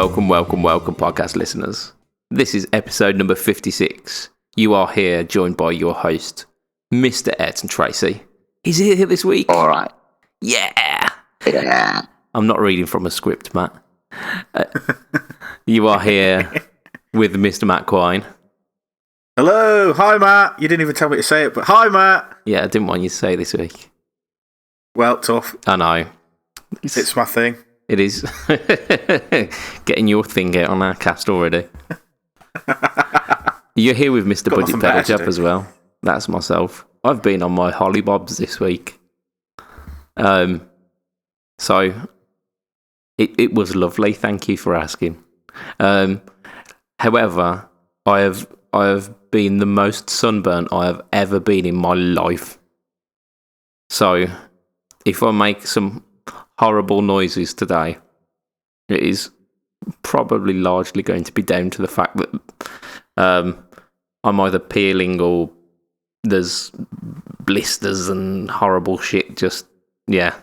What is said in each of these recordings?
welcome, podcast listeners. This is episode number 56. You are here joined by your host, Mr. Ayrton Tracy. Is he here this week? All right. Yeah. Yeah. I'm not reading from a script, Matt. You are here with Mr. Matt Quine. Hello. Hi, Matt. You didn't even tell me to say it, but hi, Matt. Yeah, I didn't want you to say it this week. Well, tough. I know. It's my thing. It is. Getting your thing out on our cast already. You're here with Mr. Budget Pedal Chap as well. That's myself. I've been on my hollybobs this week. So it was lovely. Thank you for asking. However, I have been the most sunburnt I have ever been in my life. So if I make some horrible noises today, it is probably largely going to be down to the fact that I'm either peeling or there's blisters and horrible shit. Just, yeah.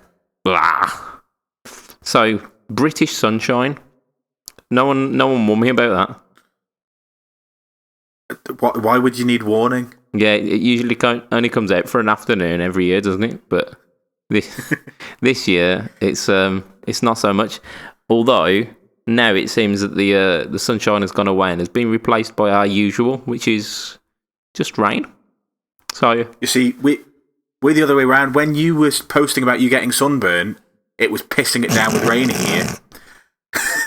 Blah. So, British sunshine. No one warned me about that. Why would you need warning? Yeah, it usually only comes out for an afternoon every year, doesn't it? But this year, it's not so much. Although now it seems that the sunshine has gone away and has been replaced by our usual, which is just rain. So you see, we're the other way around. When you were posting about you getting sunburn, it was pissing it down with raining here.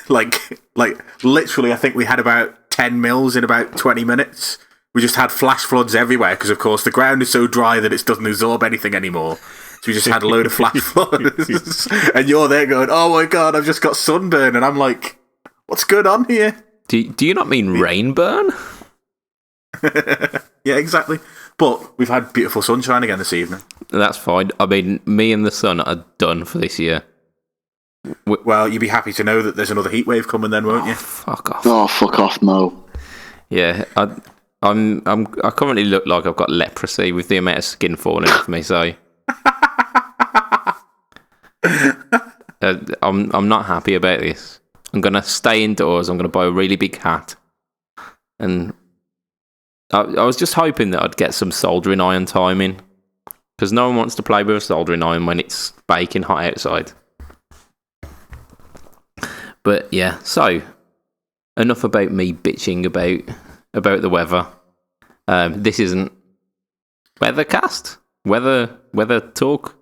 like literally, I think we had about 10 mils in about 20 minutes. We just had flash floods everywhere because, of course, the ground is so dry that it doesn't absorb anything anymore. So we just had a load of flash floods. And you're there going, oh my God, I've just got sunburn. And I'm like, what's going on here? Do you not mean rain burn? Yeah, exactly. But we've had beautiful sunshine again this evening. That's fine. I mean, me and the sun are done for this year. Well, you'd be happy to know that there's another heat wave coming then, won't you? Fuck off. Oh, fuck off, Mo. Yeah, I currently look like I've got leprosy with the amount of skin falling off me, so I'm not happy about this. I'm gonna stay indoors. I'm gonna buy a really big hat, and I was just hoping that I'd get some soldering iron timing, because no one wants to play with a soldering iron when it's baking hot outside. But yeah, so enough about me bitching about the weather. This isn't weathercast, weather talk.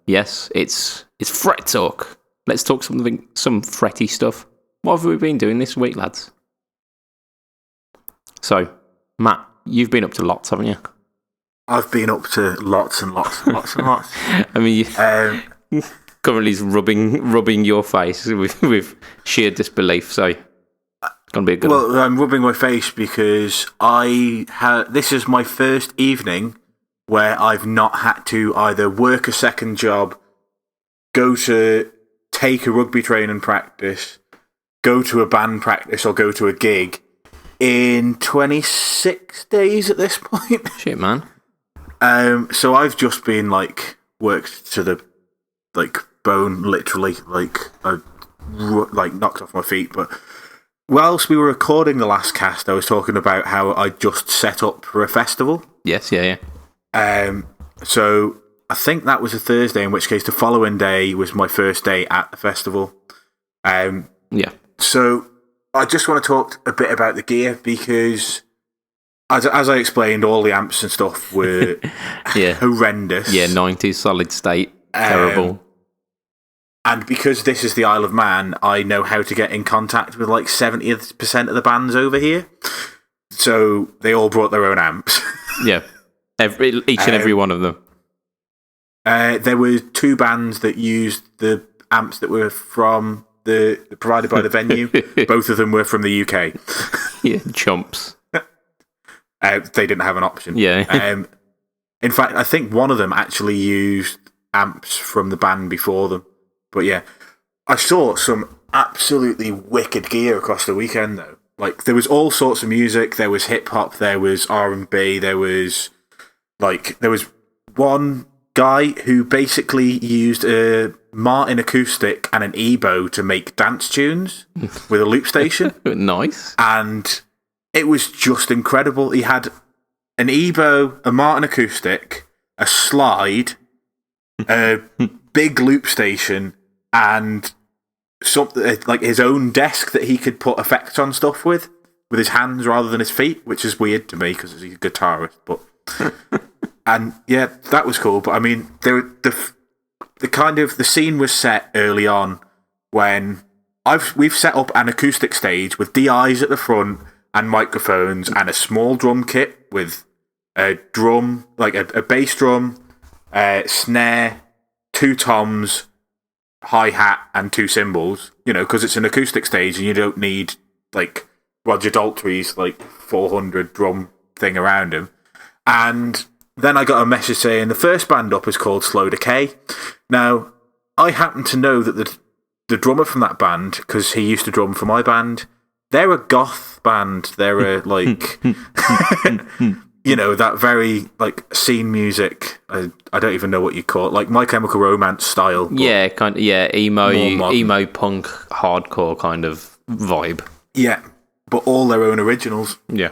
Yes, it's fret talk. Let's talk some fretty stuff. What have we been doing this week, lads? So, Matt, you've been up to lots, haven't you? I've been up to lots and lots and lots and lots. I mean, currently is rubbing your face with sheer disbelief. So, it's gonna be a good one. Well, I'm rubbing my face because this is my first evening where I've not had to either work a second job, go to take a rugby training practice, go to a band practice, or go to a gig in 26 days at this point. Shit, man. So I've just been worked to the bone, literally, knocked off my feet. But whilst we were recording the last cast, I was talking about how I just set up for a festival. Yes, yeah. So I think that was a Thursday, in which case the following day was my first day at the festival. Yeah. So I just want to talk a bit about the gear because, as I explained, all the amps and stuff were horrendous. Yeah, 90s solid state. Terrible. And because this is the Isle of Man, I know how to get in contact with 70% of the bands over here. So they all brought their own amps. Yeah. Each and every one of them. There were two bands that used the amps that were from provided by the venue. Both of them were from the UK. Yeah, chumps. They didn't have an option. Yeah. In fact, I think one of them actually used amps from the band before them. But yeah, I saw some absolutely wicked gear across the weekend, though. There was all sorts of music. There was hip hop. There was R&B. There was one guy who basically used a Martin acoustic and an EBO to make dance tunes with a loop station. Nice. And it was just incredible. He had an EBO, a Martin acoustic, a slide, a big loop station, and something like his own desk that he could put effects on stuff with his hands rather than his feet, which is weird to me because he's a guitarist. But and yeah, that was cool. But I mean, the scene was set early on when we've set up an acoustic stage with DIs at the front and microphones and a small drum kit with a drum, like a bass drum, snare, 2 toms, hi-hat, and 2 cymbals, because it's an acoustic stage and you don't need, like, Roger Daltrey's, like, 400 drum thing around him. And then I got a message saying the first band up is called Slow Decay. Now, I happen to know that the drummer from that band, because he used to drum for my band, they're a goth band. They're a, like, that very, like, scene music. I don't even know what you call it. Like, My Chemical Romance style. Yeah, emo punk, hardcore kind of vibe. Yeah, but all their own originals. Yeah.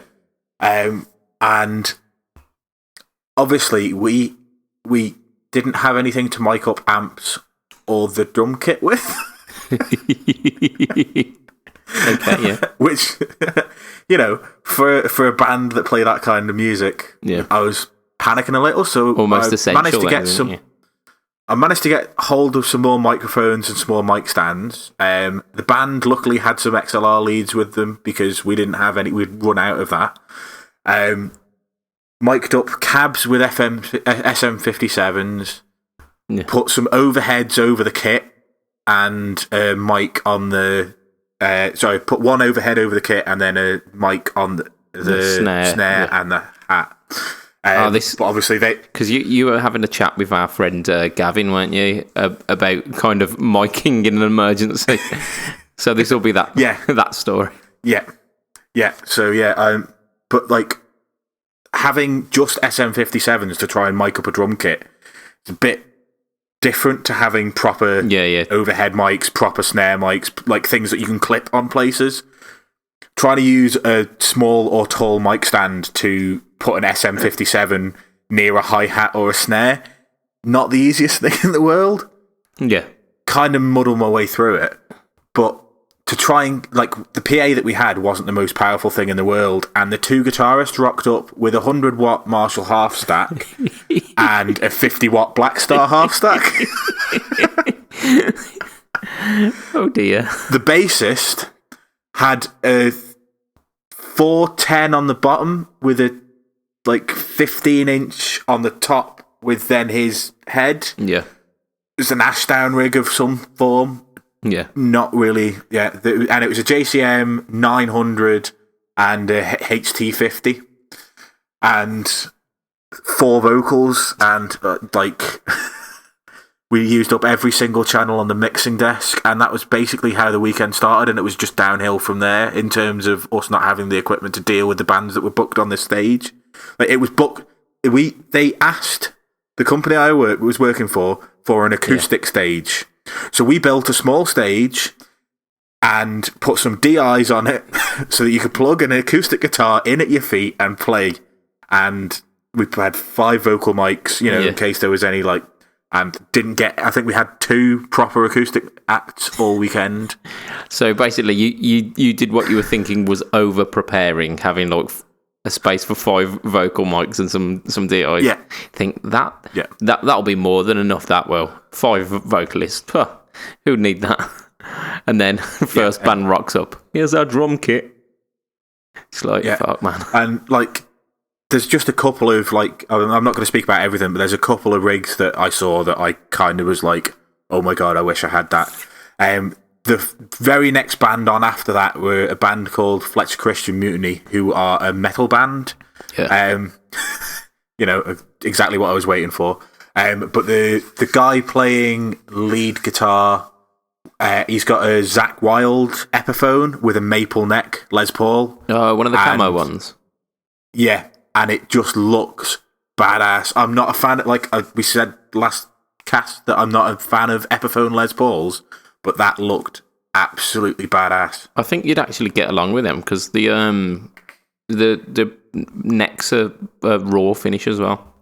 And obviously, we didn't have anything to mic up amps or the drum kit with. Okay, yeah. Which, for a band that play that kind of music, yeah. I was panicking a little. So almost essential. I managed to get hold of some more microphones and small mic stands. The band luckily had some XLR leads with them because we didn't have any. We'd run out of that. Mic'd up cabs with SM57s. Yeah. Put some overheads over the kit and a mic on the. Put one overhead over the kit and then a mic on the snare and the hat. But obviously because you were having a chat with our friend Gavin, weren't you, about kind of miking in an emergency? So this will be that that story. Yeah. So but like having just SM57s to try and mic up a drum kit is a bit different to having proper overhead mics, proper snare mics, like things that you can clip on places. Trying to use a small or tall mic stand to put an SM57 near a hi-hat or a snare, not the easiest thing in the world. Yeah. Kind of muddled my way through it. But to try and, like, the PA that we had wasn't the most powerful thing in the world, and the 2 guitarists rocked up with a 100-watt Marshall half stack and a 50-watt Black Star half stack. Oh dear. The bassist had a 410 on the bottom with a, like, 15-inch on the top with then his head. Yeah. It was an Ashdown rig of some form. Yeah. Not really, yeah. And it was a JCM 900 and a HT50. And 4 vocals, and, we used up every single channel on the mixing desk, and that was basically how the weekend started, and it was just downhill from there in terms of us not having the equipment to deal with the bands that were booked on this stage. Like, it was booked. They asked the company I was working for an acoustic stage. So we built a small stage and put some DIs on it so that you could plug an acoustic guitar in at your feet and play. And we had 5 vocal mics, in case there was any, like, and I think we had 2 proper acoustic acts all weekend. So basically, you did what you were thinking was over preparing, having like a space for 5 vocal mics and some DIs. Yeah. Think that'll be more than enough. 5 vocalists. Huh, who'd need that? And then first band rocks up. Here's our drum kit. It's like, fuck, man. And like, there's just a couple of, like, I'm not going to speak about everything, but there's a couple of rigs that I saw that I kind of was like, oh my God, I wish I had that. The very next band on after that were a band called Fletcher Christian Mutiny, who are a metal band. Yeah. Exactly what I was waiting for. But the guy playing lead guitar, he's got a Zakk Wylde Epiphone with a maple neck Les Paul. One of the camo ones. Yeah. And it just looks badass. I'm not a fan of, like we said last cast that I'm not a fan of Epiphone Les Pauls, but that looked absolutely badass. I think you'd actually get along with them because the necks are raw finish as well.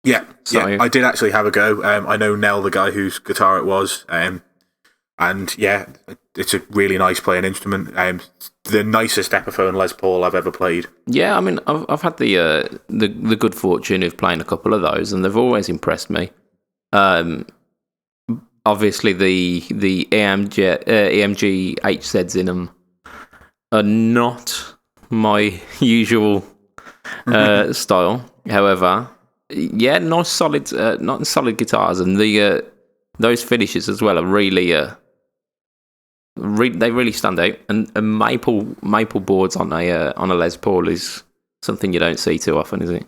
Yeah, So- yeah, I did actually have a go. I know Nell, the guy whose guitar it was, and yeah, it's a really nice playing instrument. The nicest Epiphone Les Paul I've ever played. Yeah, I mean, I've had the good fortune of playing a couple of those, and they've always impressed me. Obviously, the EMG HZs in them are not my usual style. However, yeah, nice solid, not solid guitars, and those finishes as well are really they really stand out. And maple boards on a Les Paul is something you don't see too often, is it?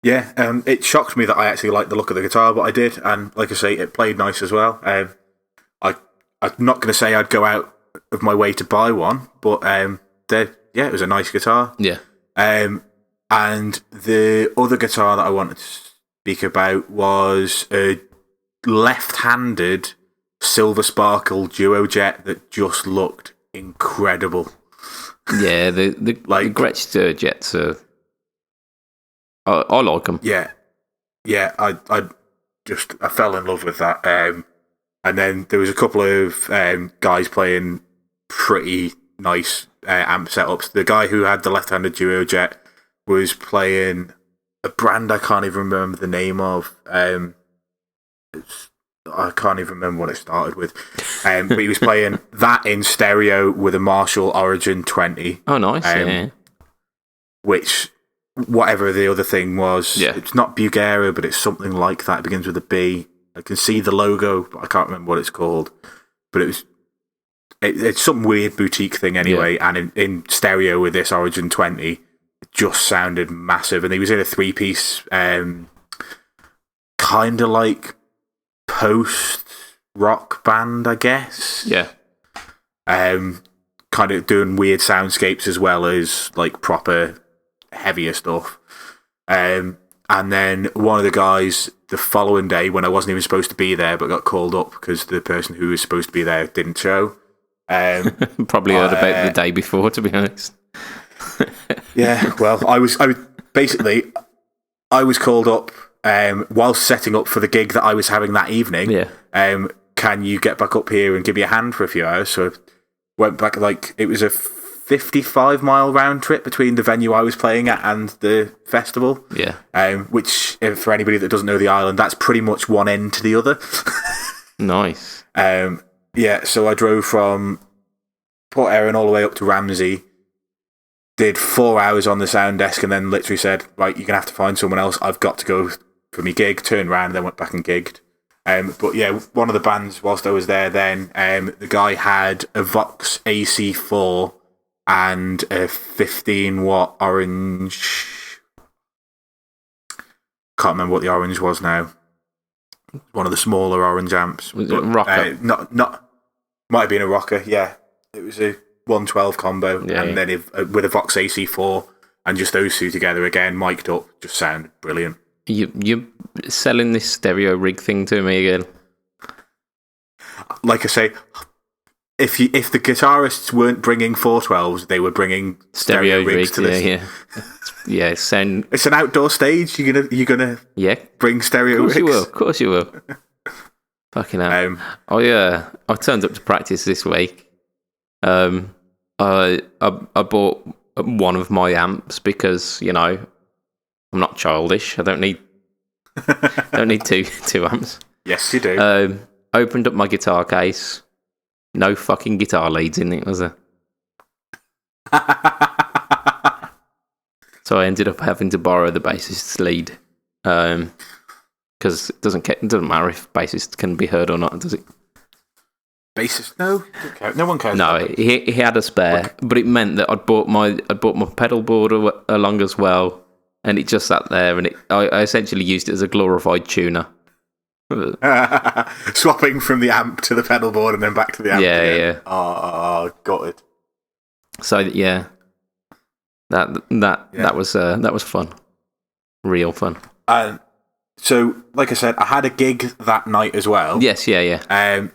Yeah, it shocked me that I actually liked the look of the guitar, but I did, and like I say, it played nice as well. I'm not going to say I'd go out of my way to buy one, but it was a nice guitar. Yeah. And the other guitar that I wanted to speak about was a left-handed Silver Sparkle Duo Jet that just looked incredible. Yeah, the Gretsch Jets are. I like them. Yeah, I fell in love with that. And then there was a couple of guys playing pretty nice amp setups. The guy who had the left-handed Duo Jet was playing a brand I can't even remember the name of. I can't even remember what it started with. But he was playing that in stereo with a Marshall Origin 20. Oh, nice. Yeah. Which, whatever the other thing was, it's not Bugera, but it's something like that. It begins with a B. I can see the logo, but I can't remember what it's called. But it's some weird boutique thing anyway. Yeah. And in stereo with this Origin 20, it just sounded massive. And he was in a 3-piece, kind of like post-rock band, I guess. Yeah. Kind of doing weird soundscapes as well as like proper heavier stuff. And then one of the guys the following day, when I wasn't even supposed to be there but got called up because the person who was supposed to be there didn't show. Probably heard about the day before, to be honest. Yeah, well, I was called up whilst setting up for the gig that I was having that evening. Yeah. Can you get back up here and give me a hand for a few hours? So I went back, it was a 55-mile round trip between the venue I was playing at and the festival. Yeah. Which, for anybody that doesn't know the island, that's pretty much one end to the other. Nice. Yeah, so I drove from Port Erin all the way up to Ramsey, did 4 hours on the sound desk, and then literally said, right, you're going to have to find someone else. I've got to go for me gig, turned around, and then went back and gigged. But yeah, one of the bands, whilst I was there then, the guy had a Vox AC4 and a 15-watt orange. Can't remember what the orange was now. One of the smaller orange amps. Was it a rocker? Might have been a rocker, yeah. It was a 112 combo, and then with a Vox AC4, and just those two together again, mic'd up, just sounded brilliant. You're selling this stereo rig thing to me again. Like I say, if the guitarists weren't bringing 412s, they were bringing stereo rigs to this. Yeah. It's an outdoor stage. You're gonna bring stereo rigs. Of course you will. Fucking hell. I turned up to practice this week. I bought one of my amps because I'm not childish. I don't need two amps. Yes, you do. Opened up my guitar case. No fucking guitar leads in it, was there? So I ended up having to borrow the bassist's lead. Because it doesn't matter if bassist can be heard or not, does it? Bassist? No, no one cares. No, he had a spare, but it meant that I'd bought my pedal board along as well, and it just sat there, and I essentially used it as a glorified tuner. Swapping from the amp to the pedal board and then back to the amp. Yeah. Oh, got it. So yeah, that was fun, real fun. And So, like I said, I had a gig that night as well. Yes, yeah. I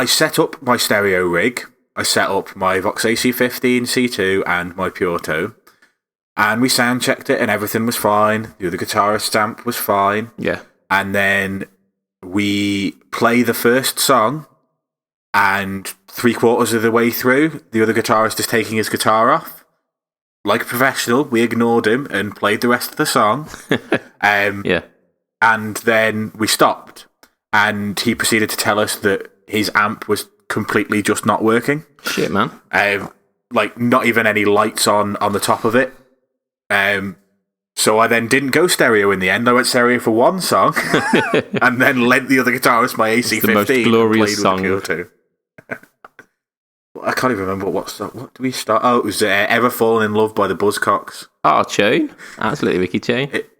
set up my stereo rig. I set up my Vox AC15 C2 and my Pureto, and we sound checked it, and everything was fine. The other guitarist amp was fine. Yeah. And then we play the first song, and 3/4 of the way through, the other guitarist is taking his guitar off. Like a professional, we ignored him and played the rest of the song. Yeah. And then we stopped, and he proceeded to tell us that his amp was completely just not working. Shit, man. Like, not even any lights on the top of it. So I then didn't go stereo in the end. I went stereo for one song, and then lent the other guitarist my AC15. The most glorious song. I can't even remember what song. What did we start? Oh, it was Ever Fallen in Love by the Buzzcocks. Oh, tune. Absolutely wicked tune. It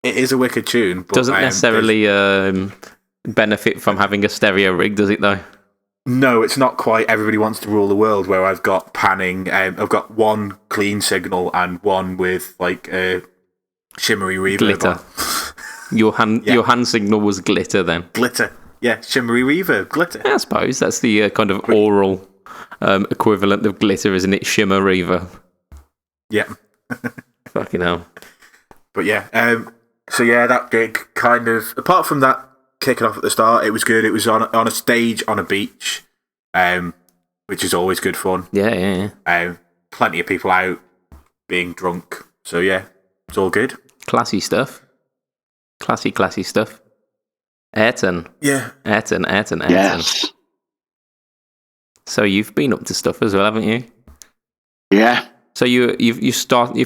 is a wicked tune. But, doesn't necessarily benefit from having a stereo rig, does it, though? No, it's not quite Everybody Wants to Rule the World, where I've got panning. I've got one clean signal and one with, like, shimmery reverb. Glitter. Your hand signal was glitter, then? Glitter. Yeah, shimmery reverb. Glitter. I suppose that's the kind of oral equivalent of glitter, isn't it? Shimmer reverb. Yeah. Fucking hell. But yeah, so yeah, that gig kind of, apart from that kicking off at the start, it was good. It was on a stage on a beach, which is always good fun. Yeah. Plenty of people out being drunk. So yeah, it's all good. Classy stuff. Classy stuff. Ayrton. Yeah. Ayrton. Yes. So you've been up to stuff as well, haven't you? Yeah. So you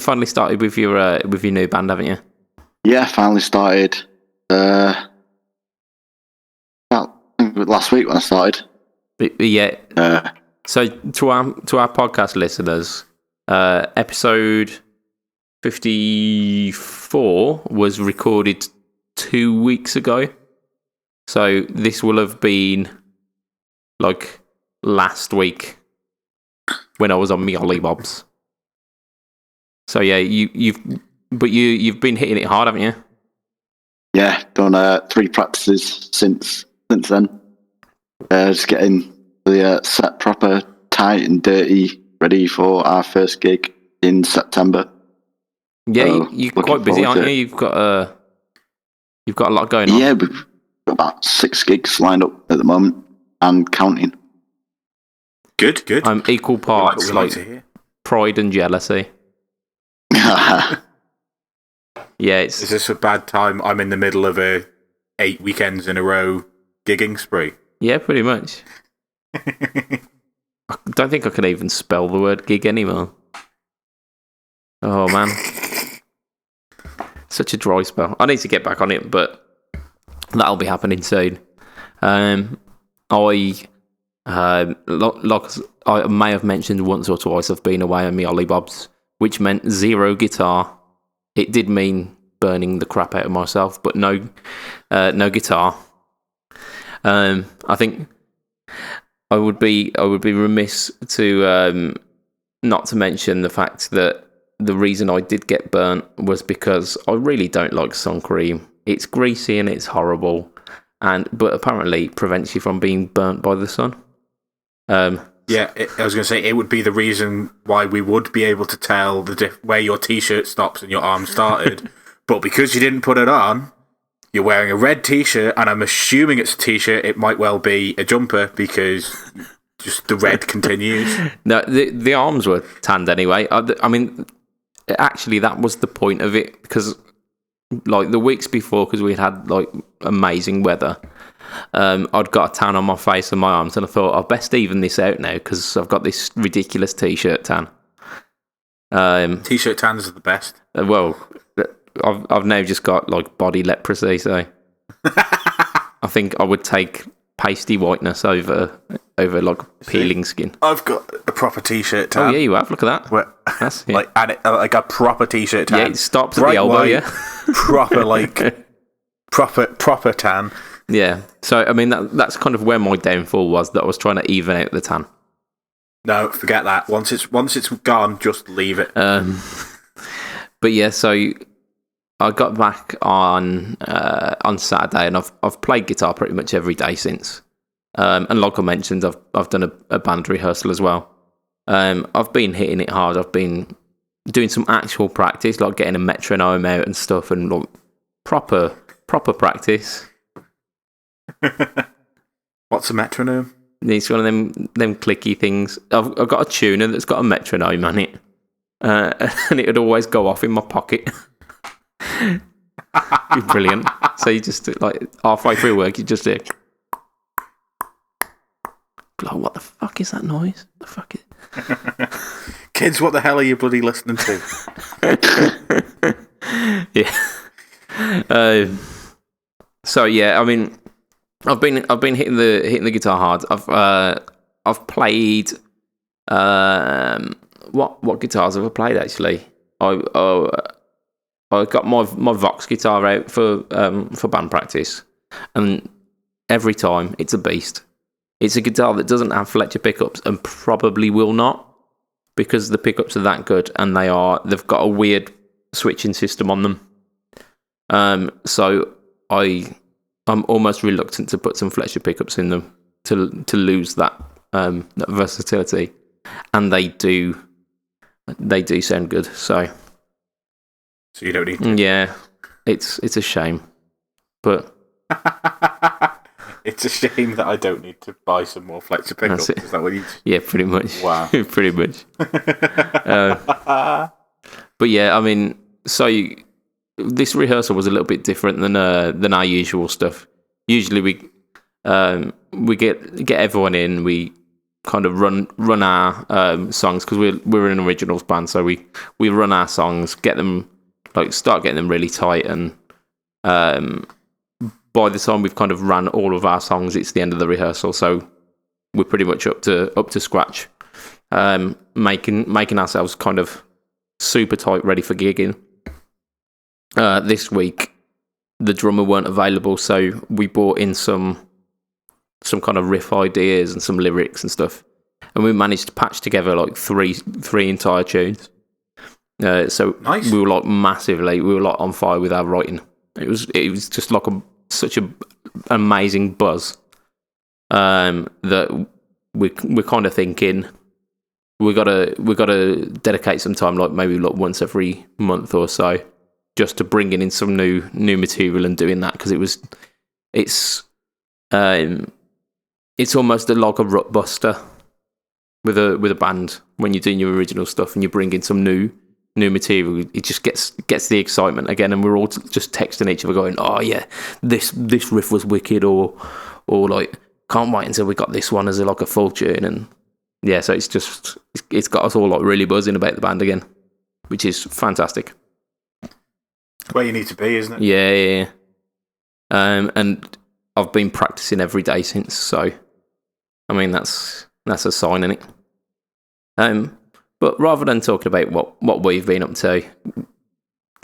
finally started with your new band, haven't you? Yeah, finally started. About, I think it was last week when I started. Yeah. So to our podcast listeners, episode 54 was recorded 2 weeks ago. So this will have been like last week when I was on me Ollybobs. So yeah, you've been hitting it hard, haven't you? Yeah, done 3 practices since then. Just getting the set proper tight and dirty, ready for our first gig in September. Yeah, So, you're quite busy, aren't you? You've got a lot going on. Yeah, we've got about 6 gigs lined up at the moment and counting. Good. I'm equal parts That's what we like to hear. pride and jealousy. Yeah, Is this a bad time? I'm in the middle of a 8 weekends in a row gigging spree. Yeah, pretty much. I don't think I can even spell the word gig anymore. Oh man, such a dry spell. I need to get back on it, but that'll be happening soon. I may have mentioned once or twice I've been away on my Ollybobs, which meant 0 guitar. It did mean burning the crap out of myself, but no guitar. I think I would be remiss to not to mention the fact that the reason I did get burnt was because I really don't like sun cream. It's greasy and it's horrible, but apparently prevents you from being burnt by the sun. Yeah, I was going to say, it would be the reason why we would be able to tell where your t-shirt stops and your arm started. But because you didn't put it on, you're wearing a red t-shirt, and I'm assuming it's a t-shirt. It might well be a jumper because just the red continues. No, the arms were tanned anyway. I mean, actually, that was the point of it, because like the weeks before, because we had like amazing weather, I'd got a tan on my face and my arms, and I thought I'll best even this out now because I've got this ridiculous t-shirt tan. T-shirt tans are the best. Well, I've now just got like body leprosy, so I think I would take pasty whiteness over like peeling skin. I've got a proper t-shirt tan. Oh yeah, you have. Look at that. That's like like a proper t-shirt tan. Yeah, it stops at the elbow. White, yeah, proper like proper tan. Yeah. So I mean that's kind of where my downfall was, that I was trying to even out the tan. No, forget that. Once it's gone, just leave it. But yeah, so I got back on Saturday, and I've played guitar pretty much every day since. And like I mentioned, I've done a band rehearsal as well. I've been hitting it hard. I've been doing some actual practice, like getting a metronome out and stuff, and like proper practice. What's a metronome? It's one of them clicky things. I've got a tuner that's got a metronome on it, and it would always go off in my pocket. Brilliant. So you just like halfway through work, you just like, what the fuck is that noise? The fuck is... Kids, what the hell are you bloody listening to? Yeah. So yeah, I mean, I've been hitting the guitar hard. I've played what guitars have I played actually? I got my Vox guitar out for band practice, and every time it's a beast. It's a guitar that doesn't have Fletcher pickups and probably will not, because the pickups are that good, and they've got a weird switching system on them. So I'm almost reluctant to put some Fletcher pickups in them to lose that versatility, and they do sound good. So you don't need to. Yeah, it's a shame, but it's a shame that I don't need to buy some more Fletcher pickups. Is that what you? Yeah, pretty much. Wow, pretty much. But yeah, I mean, so this rehearsal was a little bit different than our usual stuff. Usually we get everyone in, we kind of run our songs, because we're an originals band, so we run our songs, start getting them really tight, and by the time we've kind of ran all of our songs, it's the end of the rehearsal, so we're pretty much up to scratch, making ourselves kind of super tight, ready for gigging. This week, the drummer weren't available, so we brought in some kind of riff ideas and some lyrics and stuff, and we managed to patch together like three entire tunes. So nice. We were like on fire with our writing. It was just like such an amazing buzz that we're kind of thinking we gotta dedicate some time, like maybe like once every month or so, just to bringing in some new material and doing that, because it's almost like a rut buster with a band when you're doing your original stuff and you bring in some new material. It just gets the excitement again, and we're all just texting each other going, oh yeah, this riff was wicked, or like, can't wait until we got this one as like a full tune. And yeah, so it's got us all like really buzzing about the band again, which is fantastic. Where you need to be, isn't it? Yeah. And I've been practicing every day since, so I mean that's a sign, isn't it? But rather than talking about what we've been up to,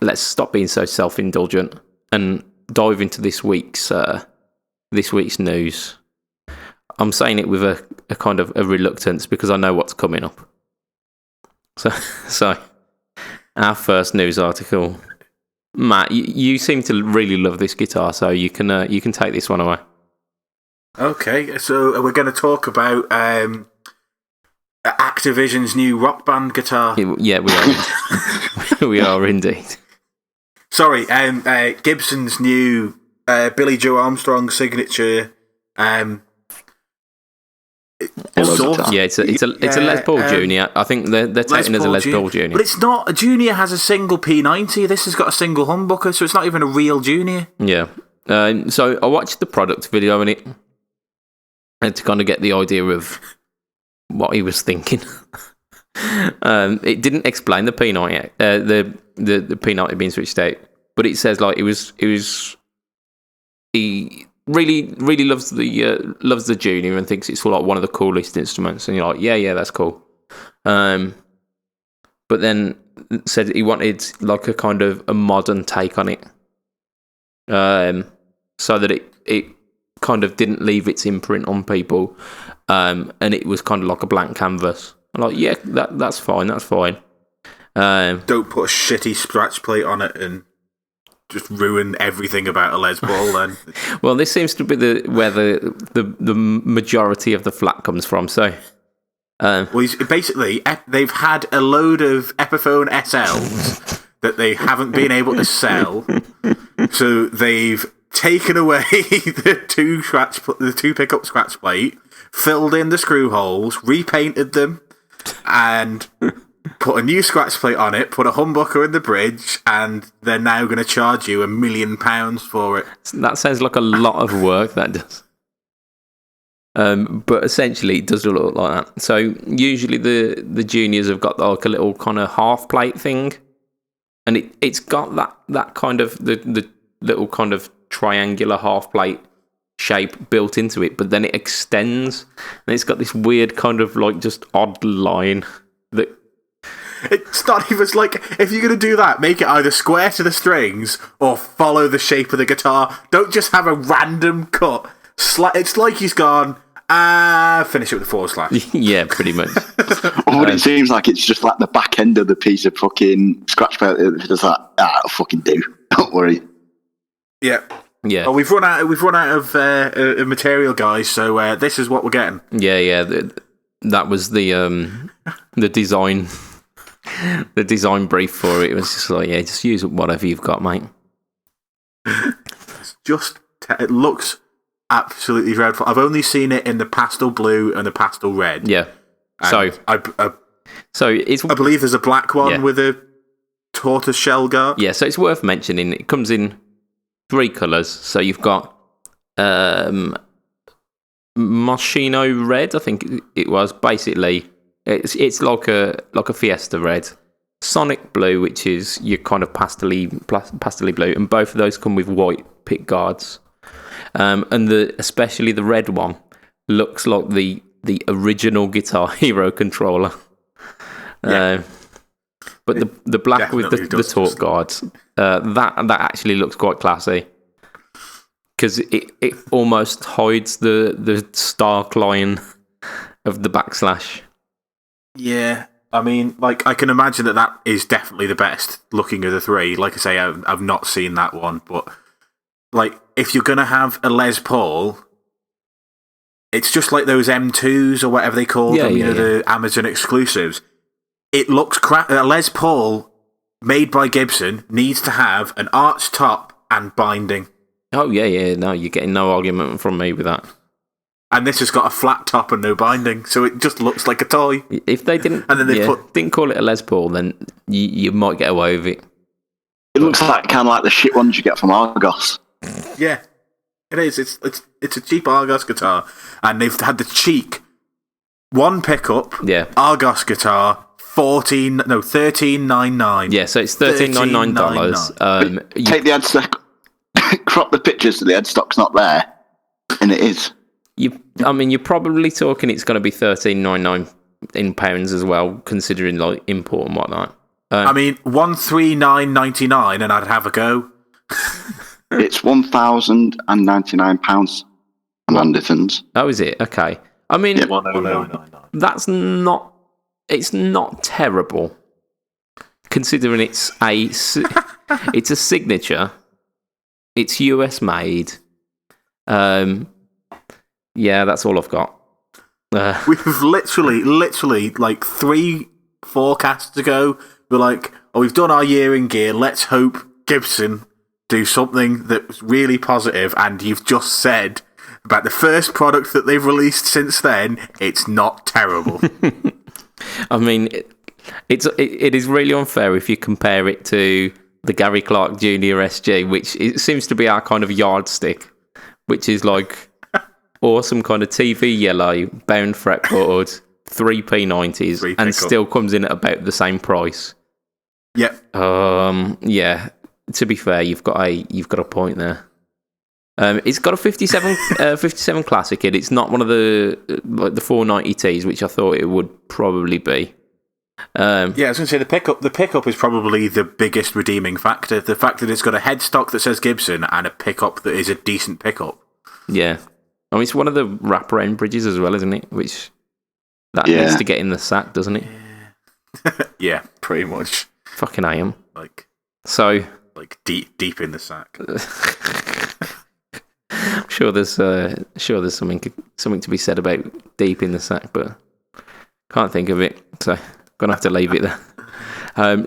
let's stop being so self-indulgent and dive into this week's news. I'm saying it with a kind of a reluctance, because I know what's coming up. So our first news article. Matt, you seem to really love this guitar, so you can take this one away. Okay, so we're going to talk about Activision's new Rock Band guitar. Yeah, we are. We are indeed. Sorry, Gibson's new Billy Joe Armstrong signature. Yeah, it's a Les Paul Junior. I think they're taking it as a Les Paul Junior. But it's not. A Junior has a single P90. This has got a single humbucker, so it's not even a real Junior. Yeah. So I watched the product video on it, and to kind of get the idea of what he was thinking. It didn't explain the P90, the P90 being switched out, but it says like he really loves the Junior and thinks it's like one of the coolest instruments, and you're like, yeah, that's cool. But then said he wanted like a kind of a modern take on it, so that it kind of didn't leave its imprint on people, and it was kind of like a blank canvas. I'm like, yeah, that's fine. Don't put a shitty scratch plate on it and just ruin everything about a Les Paul then. Well, this seems to be where the majority of the flack comes from. So, basically, they've had a load of Epiphone SLs that they haven't been able to sell, so they've taken away the two pickup scratch plate, filled in the screw holes, repainted them, and put a new scratch plate on it, put a humbucker in the bridge, and they're now going to charge you £1 million for it. That sounds like a lot of work, that does. But essentially, it does look like that. So usually the juniors have got like a little kind of half plate thing, and it's got that kind of the little kind of triangular half plate shape built into it, but then it extends, and it's got this weird kind of like just odd line that. It's not even like, if you're going to do that, make it either square to the strings or follow the shape of the guitar. Don't just have a random cut. It's like he's gone, finish it with a forward slash. Yeah, pretty much. What it seems like, it's just like the back end of the piece of fucking scratch plate. It's just like, it'll fucking do. Don't worry. Yeah. Yeah. Well, we've run out of material, guys. So this is what we're getting. Yeah. That was the design. The design brief for it was just like, just use whatever you've got, mate. It looks absolutely dreadful. I've only seen it in the pastel blue and the pastel red. Yeah. And I believe there's a black one with a tortoise shell guard. Yeah, so it's worth mentioning. It comes in 3 colours. So you've got Moschino red, I think it was. Basically, it's like a Fiesta red. Sonic blue, which is your kind of pastely blue, and both of those come with white pick guards. And especially the red one looks like the original Guitar Hero controller. But the black with the torque guards, that actually looks quite classy, because it almost hides the stark line of the backslash. Yeah, I mean, like, I can imagine that is definitely the best looking of the 3. Like I say, I've not seen that one, but like, if you're gonna have a Les Paul, it's just like those M2s or whatever they call them, the Amazon exclusives. It looks crap. A Les Paul made by Gibson needs to have an arch top and binding. Oh yeah. No, you're getting no argument from me with that. And this has got a flat top and no binding, so it just looks like a toy. If they didn't, and then didn't call it a Les Paul, then you might get away with it. It looks like kind of like the shit ones you get from Argos. Yeah, it is. It's a cheap Argos guitar, and they've had the cheek. One pickup, Argos guitar, $13.99. Yeah, so it's $13.99. Take the headstock, crop the pictures so the headstock's not there, and it is. You're probably talking it's going to be $13.99 in pounds as well, considering like import and whatnot. $139.99, and I'd have a go. It's £1,099 on Andertons. Oh, is it? Okay. I mean, that's not. It's not terrible, considering it's a signature. It's US made. Yeah, that's all I've got. We've literally, like 3 forecasts ago, we're like, we've done our year in gear. Let's hope Gibson do something that's really positive. And you've just said about the first product that they've released since then, it's not terrible. I mean, it is really unfair if you compare it to the Gary Clark Jr. SG, which it seems to be our kind of yardstick, which is like awesome kind of TV yellow, bound fretboard, 3 P90s, and still comes in at about the same price. Yep. Yeah. To be fair, you've got a point there. It's got a 57 Classic in it. It's not one of the 490Ts, which I thought it would probably be. I was going to say the pickup is probably the biggest redeeming factor. The fact that it's got a headstock that says Gibson and a pickup that is a decent pickup. Yeah. I mean, it's one of the wraparound bridges as well, isn't it? Which needs to get in the sack, doesn't it? Yeah, pretty much. Fucking I am. like deep in the sack. I'm sure there's something to be said about deep in the sack, but can't think of it, so gonna have to leave it there.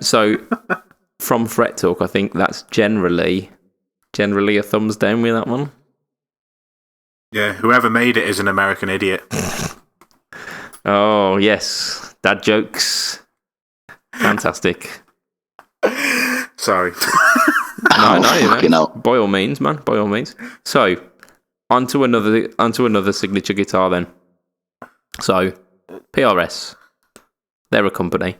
So from Fret Talk, I think that's generally a thumbs down with that one. Yeah, whoever made it is an American idiot. Oh yes, dad jokes, fantastic. Sorry. No, by all means, man, by all means. So, onto another signature guitar then. So, PRS, they're a company.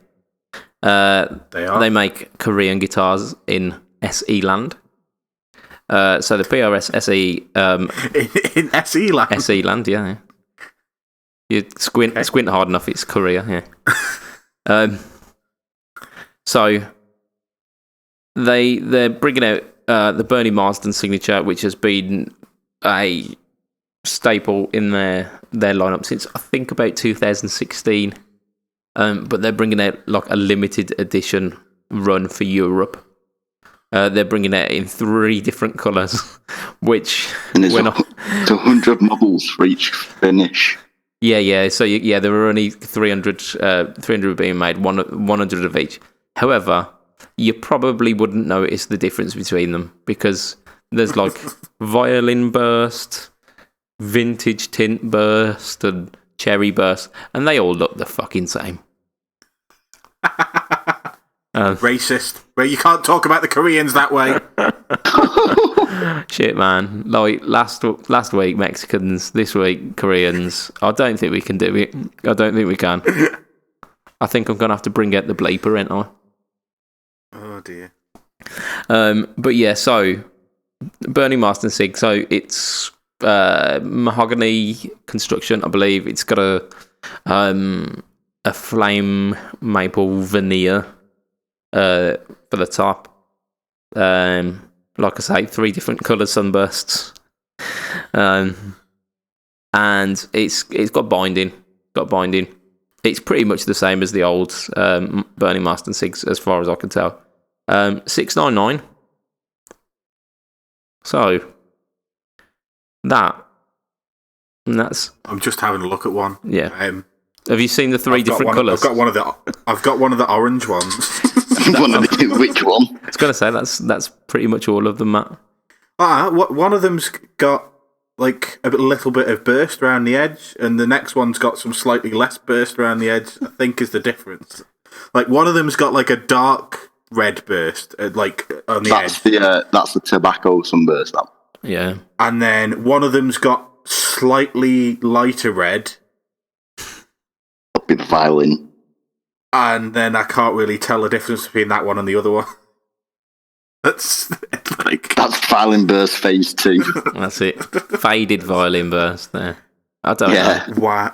They are. They make Korean guitars in SE land. So the PRS SE in SE land. SE land, yeah. You squint hard enough, it's Korea, yeah. So they're bringing out the Bernie Marsden signature, which has been a staple in their lineup since I think about 2016. But they're bringing out like a limited edition run for Europe. They're bringing it in 3 different colours, which and it's 100 models for each finish. Yeah. So there were only 300 being made, 100 of each. However, you probably wouldn't notice the difference between them because there's like violin burst, vintage tint burst, and cherry burst, and they all look the fucking same. Racist. But you can't talk about the Koreans that way. Shit, man. Like last week Mexicans, this week Koreans. I don't think we can do it. I don't think we can. I think I'm gonna have to bring out the bleeper, ain't I? Oh dear. But yeah, so Bernie Marsden Sig. So it's mahogany construction, I believe. It's got a flame maple veneer for the top. Like I say, 3 different colour sunbursts. And it's got binding. It's pretty much the same as the old Bernie Marsden Sigs, as far as I can tell. $699. So that's. I'm just having a look at one. Yeah. Have you seen the 3 different colours? I've got one of the orange ones. Which one? I was going to say that's pretty much all of them, Matt. One of them's got like a little bit of burst around the edge, and the next one's got some slightly less burst around the edge. I think is the difference. Like one of them's got like a dark red burst, like on the edge. That's the tobacco sunburst. That. Yeah. And then one of them's got slightly lighter red. That'd be the violin. And then I can't really tell the difference between that one and the other one. That's violin burst phase 2. That's it. Faded violin burst there. I don't know. Wow.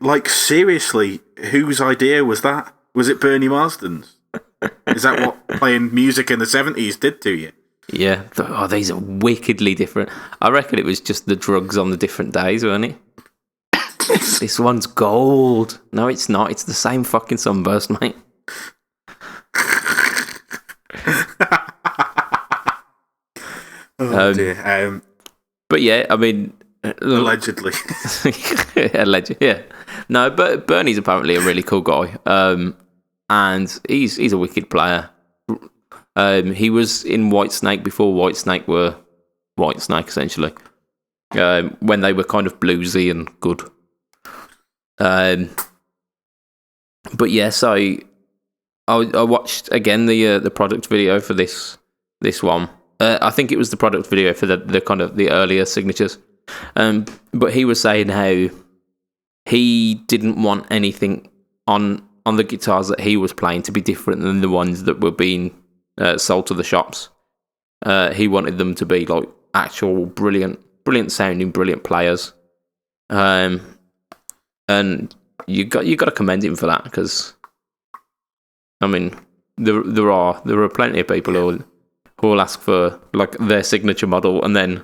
Like seriously, whose idea was that? Was it Bernie Marsden's? Is that what playing music in the 70s did to you? Yeah. Oh, these are wickedly different. I reckon it was just the drugs on the different days, weren't it? This one's gold. No, it's not. It's the same fucking sunburst, mate. Oh dear. But yeah, I mean, allegedly. Allegedly, yeah. No, but Bernie's apparently a really cool guy. And he's a wicked player. He was in Whitesnake before Whitesnake were Whitesnake, essentially. When they were kind of bluesy and good. But yeah, so I watched again the product video for this one. I think it was the product video for the kind of the earlier signatures. But he was saying how he didn't want anything on the guitars that he was playing to be different than the ones that were being sold to the shops. He wanted them to be like actual brilliant sounding, brilliant players. And you got to commend him for that, because I mean there are plenty of people who will ask for like their signature model and then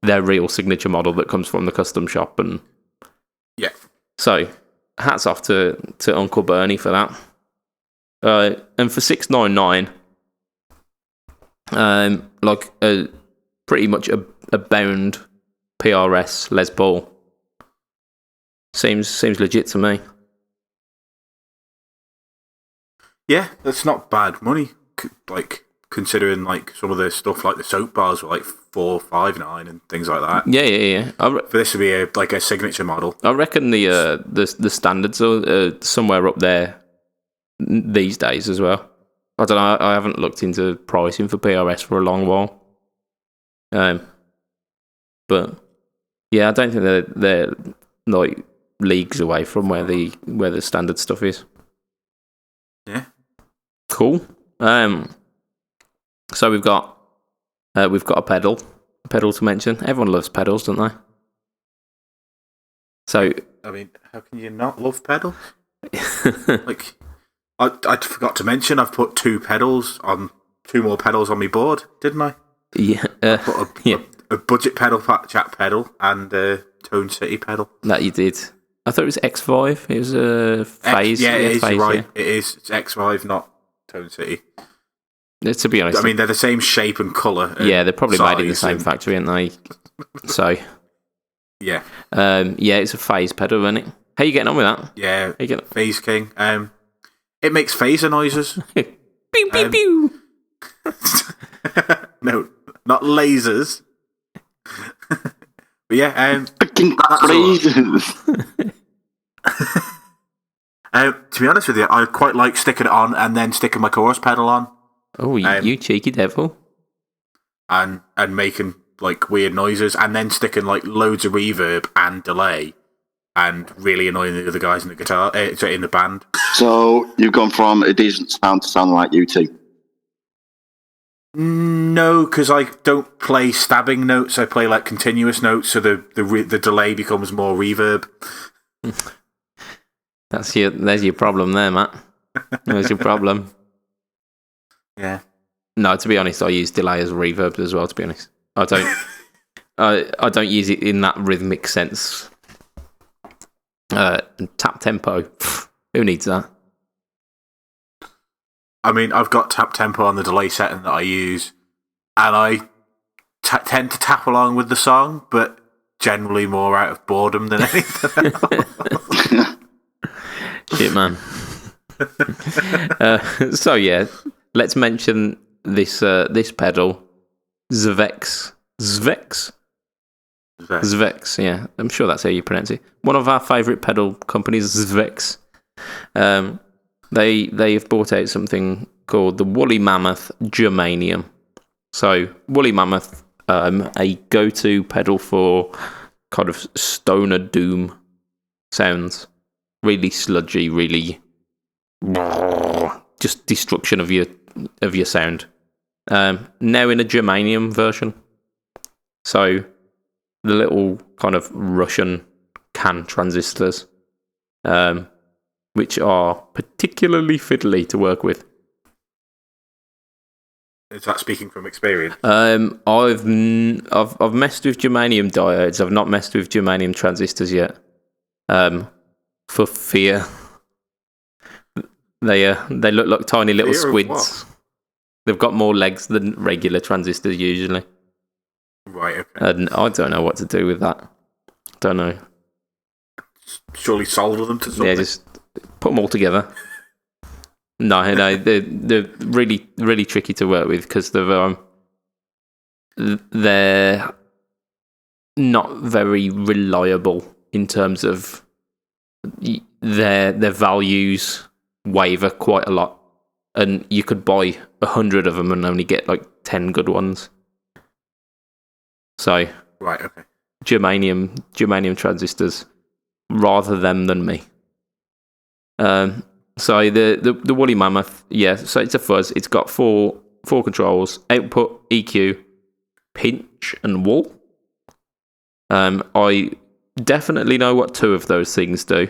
their real signature model that comes from the custom shop, and yeah. So hats off to Uncle Bernie for that. And for $699, like pretty much a bound PRS Les Paul. Seems legit to me. Yeah, that's not bad money. Like considering like some of the stuff like the soap bars were like $459 and things like that. Yeah. For this to be a signature model, I reckon the standards are somewhere up there these days as well. I don't know. I haven't looked into pricing for PRS for a long while. But yeah, I don't think they're like leagues away from where the standard stuff is. Yeah. Cool. So we've got a pedal to mention. Everyone loves pedals, don't they? So I mean, how can you not love pedals? Like, I forgot to mention I've put two more pedals on my board, didn't I? Yeah. A budget pedal, Fat Jack pedal, and a Tone City pedal. That you did. I thought it was X5. It was a Phase. It is. Phase, You're right. yeah. It is. It's X5, not Tone City. To be honest, I mean, they're the same shape and colour. Yeah, they're probably made in the same factory, aren't they? So, yeah. It's a Phase pedal, isn't it? How you getting on with that? Yeah, you getting... Phase King. It makes phaser noises. Pew, pew, pew. No, not lasers. But yeah, Freaking lasers. To be honest with you, I quite like sticking it on and then sticking my chorus pedal on. Oh, you cheeky devil! And making like weird noises, and then sticking like loads of reverb and delay, and really annoying the other guys in the guitar in the band. So you've gone from a decent sound to sound like U2. No, because I don't play stabbing notes. I play like continuous notes, so the delay becomes more reverb. There's your problem there, Matt. There's your problem. Yeah. No, to be honest, I use delay as reverb as well. To be honest, I don't. I don't use it in that rhythmic sense. Tap tempo. Who needs that? I mean, I've got tap tempo on the delay setting that I use, and I tend to tap along with the song, but generally more out of boredom than anything else. Shit, man. So yeah, let's mention this pedal, Zvex. Yeah, I'm sure that's how you pronounce it. One of our favourite pedal companies, Zvex. They have brought out something called the Woolly Mammoth Germanium. So Woolly Mammoth, a go-to pedal for kind of stoner doom sounds. Really sludgy, really just destruction of your sound. Now in a germanium version. So the little kind of Russian CAN transistors, which are particularly fiddly to work with. Is that speaking from experience? I've messed with germanium diodes. I've not messed with germanium transistors yet. For fear. They look like tiny little squids. They've got more legs than regular transistors usually. Right, okay. And I don't know what to do with that. Don't know. Surely solder them to something. Yeah, just put them all together. No, they're really, really tricky to work with because they're not very reliable in terms of their values waver quite a lot, and you could buy 100 of them and only get like 10 good ones. So right, okay. Germanium transistors, rather them than me. So the Woolly Mammoth, yeah. So it's a fuzz. It's got four controls: output, EQ, pinch, and wall. I definitely know what two of those things do.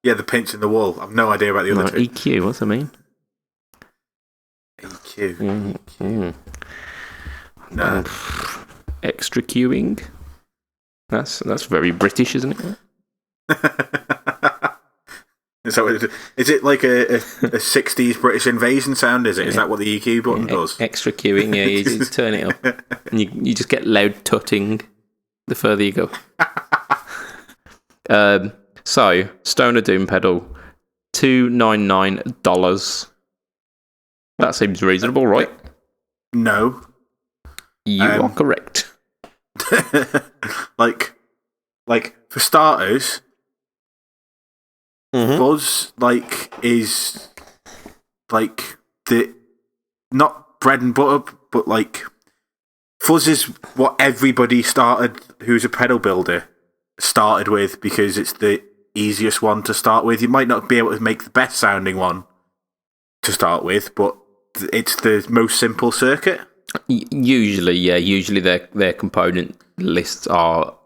Yeah, the pinch and the wall. I've no idea about the other two. EQ, what's that mean? EQ. Mm. No. Extra queuing. That's very British, isn't it? Is it like a 60s British invasion sound, is it? Is that what the EQ button does? Extra queuing, yeah, you just turn it up. And you just get loud tutting the further you go. So, Stoner Doom pedal, $299. That seems reasonable, right? No. You are correct. like, for starters, Fuzz, is, the, not bread and butter, but, Fuzz is what everybody started, who's a pedal builder, started with, because it's the easiest one to start with. You might not be able to make the best sounding one to start with, but it's the most simple circuit. Usually, yeah. Usually their component lists are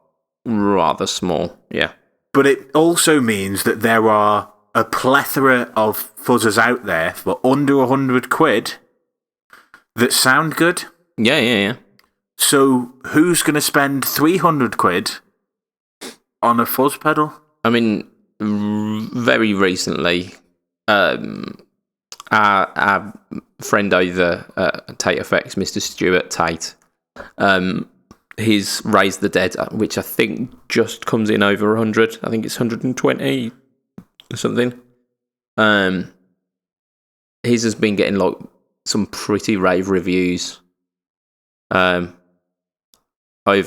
rather small, yeah. But it also means that there are a plethora of fuzzers out there for under £100 that sound good. Yeah. So who's going to spend £300 on a fuzz pedal? I mean, very recently, our friend over Tate Effects, Mr. Stuart Tate, he's Raised the Dead, which I think just comes in over 100. I think it's 120 or something. His has been getting some pretty rave reviews over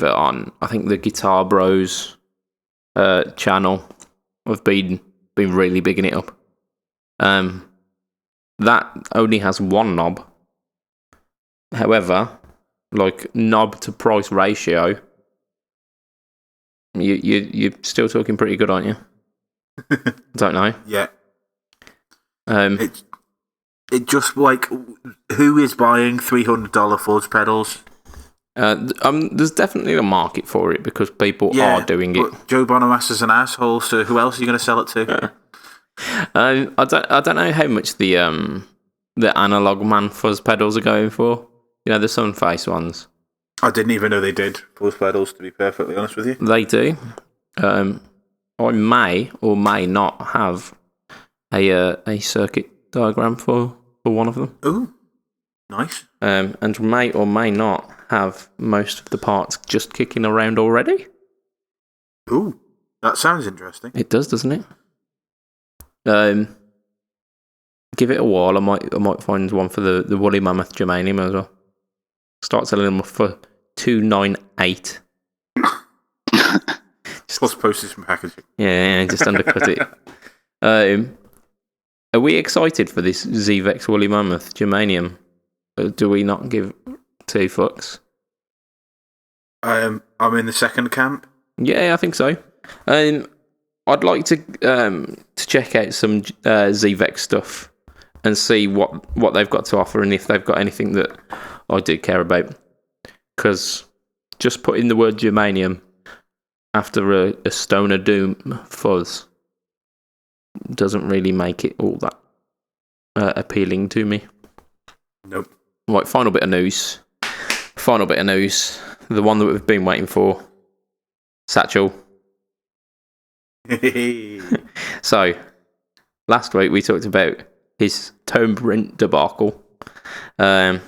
on, I think, the Guitar Bros channel. I've been really bigging it up. That only has one knob. However, knob to price ratio, you're still talking pretty good, aren't you? Don't know. Yeah. It just who is buying $300 fuzz pedals? There's definitely a market for it because people are doing it. Joe Bonamassa is an asshole, so who else are you going to sell it to? I don't know how much the Analog Man fuzz pedals are going for. You know, the Sunface ones. I didn't even know they did fuzz pedals, to be perfectly honest with you. They do. I may or may not have a circuit diagram for one of them. Ooh, nice. And may or may not have most of the parts just kicking around already. Ooh, that sounds interesting. It does, doesn't it? Give it a while. I might find one for the Woolly Mammoth Germanium as well. Start selling them for $298. Plus postage and packaging. Yeah, just undercut it. Are we excited for this ZVEX Woolly Mammoth Germanium? Or do we not give two fucks? I'm in the second camp. Yeah, I think so. I'd like to check out some ZVEX stuff and see what they've got to offer and if they've got anything that I do care about. Because just putting the word Germanium after a Stoner Doom fuzz doesn't really make it all that appealing to me. Nope. Right, final bit of news. The one that we've been waiting for. Satchel. So, last week we talked about his tone print debacle. There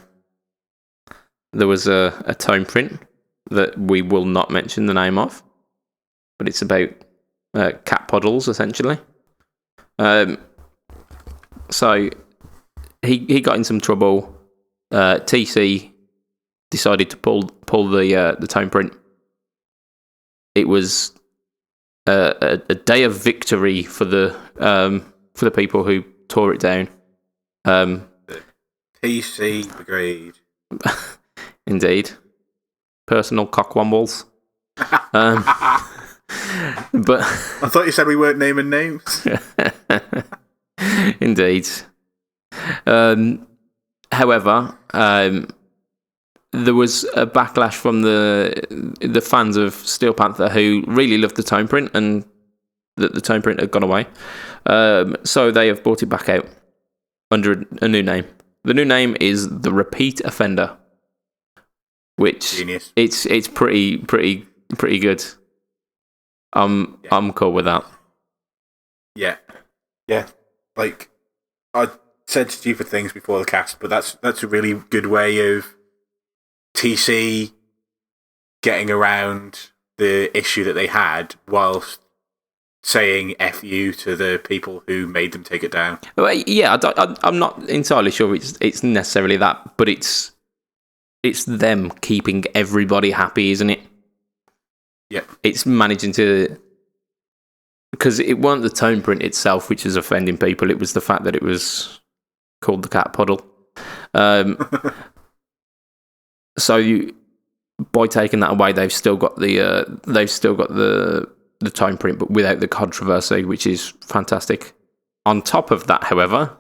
was a tone print that we will not mention the name of, but it's about cat puddles, essentially. So, he got in some trouble. TC decided to pull the tone print. It was a day of victory for the people who tore it down. TC Brigade. Indeed. Personal cockwombles. But I thought you said we weren't naming names. Indeed. However, there was a backlash from the fans of Steel Panther who really loved the tone print and that the tone print had gone away. So they have brought it back out under a new name. The new name is The Repeat Offender, which Genius. It's pretty good. I'm cool with that. Yeah. Yeah, like I said stupid things before the cast, but that's a really good way of TC getting around the issue that they had whilst saying "F you" to the people who made them take it down. Well, yeah, I'm not entirely sure it's necessarily that, but it's them keeping everybody happy, isn't it? Yeah, it's managing to, because it weren't the tone print itself which was offending people. It was the fact that it was called the cat puddle. So by taking that away, they've still got the tone print, but without the controversy, which is fantastic. On top of that, however,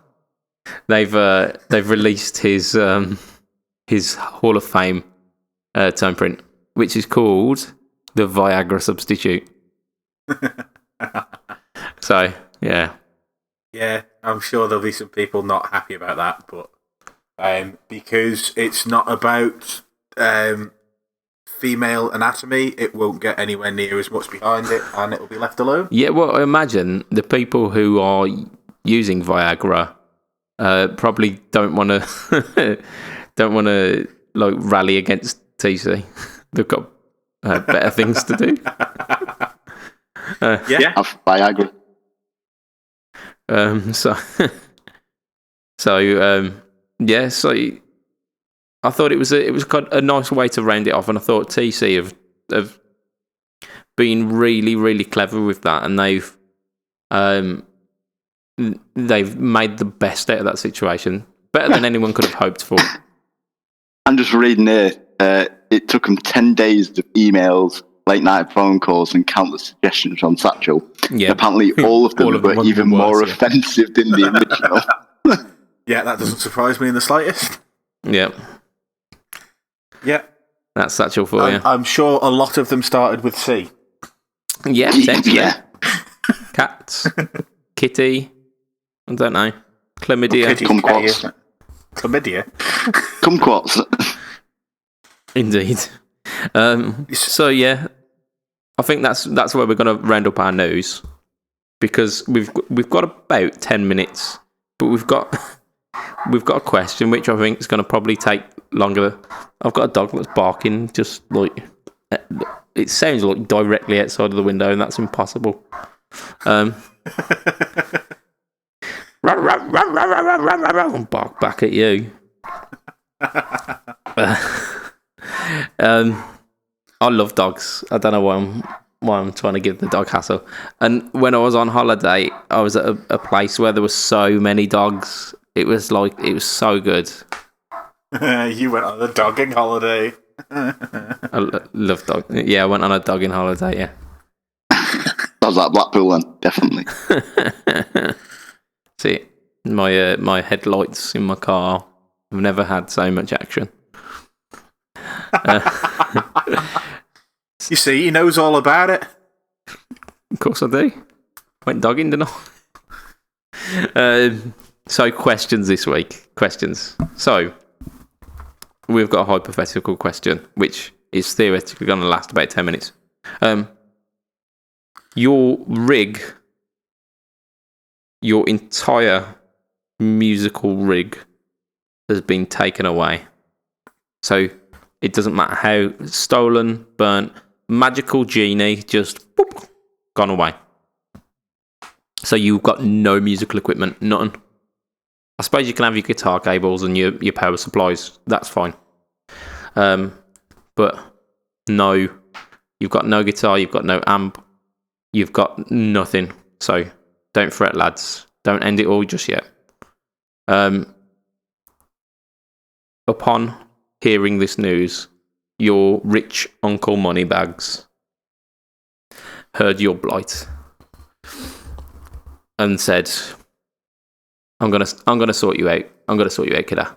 they've released his Hall of Fame tone print, which is called the Viagra Substitute. So yeah, I'm sure there'll be some people not happy about that, but because it's not about female anatomy, it won't get anywhere near as much behind it, and it will be left alone. Yeah, well, I imagine the people who are using Viagra probably don't want to like rally against TC. They've got better things to do. Yeah, Viagra. So I thought it was a nice way to round it off, and I thought TC have been really, really clever with that, and they've made the best out of that situation, better than anyone could have hoped for. I'm just reading here. It took them 10 days of emails, late night phone calls, and countless suggestions from Satchel. Yeah. Apparently, all of them were even more offensive than the original. Yeah, that doesn't surprise me in the slightest. Yeah. Yeah. That's Satchel for you. I'm sure a lot of them started with C. Yeah, potentially. Yeah. Cats. Kitty. I don't know. Chlamydia. Kumquats. Chlamydia? Kumquats. Indeed. So yeah, I think that's where we're going to round up our news, because we've got about 10 minutes, but we've got a question which I think is going to probably take longer. I've got a dog that's barking, just like it sounds like directly outside of the window, and that's impossible. Bark back at you. I love dogs. I don't know why I'm trying to give the dog hassle. And when I was on holiday, I was at a place where there were so many dogs. It was so good. You went on a dogging holiday. I love dogs. Yeah, I went on a dogging holiday. Yeah. That was that Blackpool one, definitely. See, my headlights in my car. I've never had so much action. You see, he knows all about it. Of course I do. Went dogging, didn't I? So questions this week. Questions. So we've got a hypothetical question, which is theoretically going to last about 10 minutes. Your rig, your entire musical rig, has been taken away. So it doesn't matter how stolen, burnt, magical genie, just boop, gone away. So you've got no musical equipment, nothing. I suppose you can have your guitar cables and your power supplies. That's fine. But no, you've got no guitar, you've got no amp, you've got nothing. So don't fret, lads. Don't end it all just yet. Upon hearing this news, your rich Uncle Moneybags heard your blight and said, I'm gonna sort you out. I'm gonna sort you out, kidder.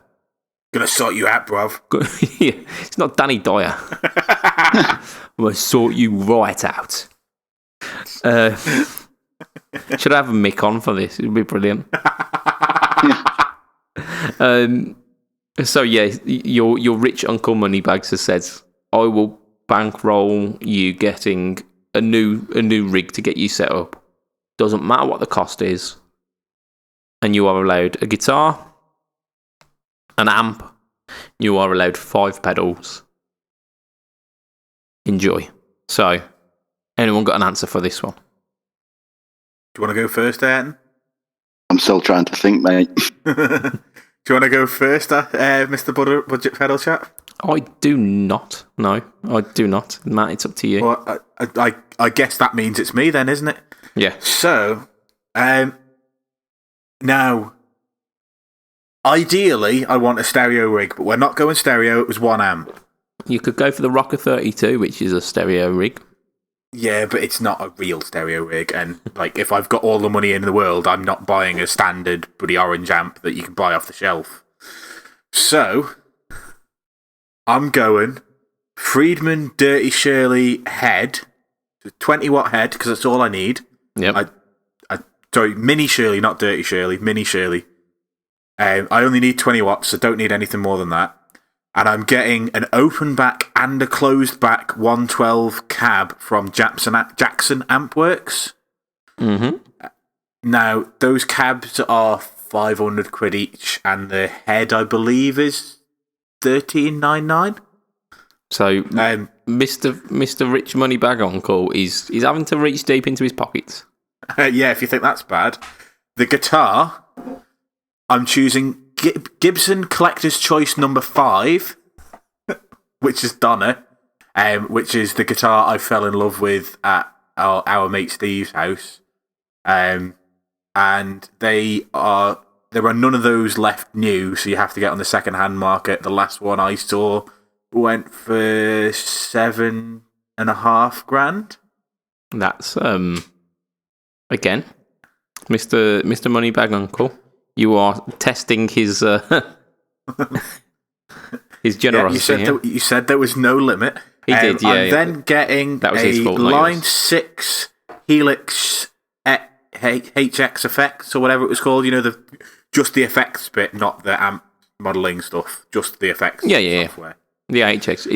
Gonna sort you out, bruv. Yeah, it's not Danny Dyer. I'm gonna sort you right out. Should I have a mic on for this? It would be brilliant. So yeah, your rich Uncle Moneybags has said, I will bankroll you getting a new rig to get you set up. Doesn't matter what the cost is. and you are allowed a guitar, an amp. You are allowed 5 pedals. Enjoy. So, anyone got an answer for this one? Do you want to go first, Ayrton? I'm still trying to think, mate. Do you want to go first, Mr. Budget Pedal Chap? I do not. No, I do not. Matt, it's up to you. Well, I guess that means it's me then, isn't it? Yeah. So, now, ideally, I want a stereo rig, but we're not going stereo. It was 1 amp. You could go for the Rocker 32, which is a stereo rig. Yeah, but it's not a real stereo rig, and like if I've got all the money in the world, I'm not buying a standard bloody orange amp that you can buy off the shelf. So, I'm going Friedman Dirty Shirley head, 20-watt head, because that's all I need. Yep. Sorry, Mini Shirley, not Dirty Shirley, Mini Shirley. I only need 20 watts, so don't need anything more than that. And I'm getting an open back and a closed back 112 cab from Jackson Ampworks. Mm-hmm. Now, those cabs are 500 quid each, and the head, I believe, is $13.99. So, Mr. Rich Moneybag Uncle is having to reach deep into his pockets. Yeah, if you think that's bad. The guitar, I'm choosing Gibson Collector's Choice number 5, which is Donna, which is the guitar I fell in love with at our mate Steve's house. And there are none of those left new, so you have to get on the second-hand market. The last one I saw went for $7,500. That's, again, Mr. Moneybag Uncle. You are testing his his generosity. Yeah, you said there was no limit. He did, yeah. I'm then getting that was his fault, Line 6 Helix HX effects, or whatever it was called. You know, just the effects bit, not the amp modelling stuff. Just the effects software. The HX.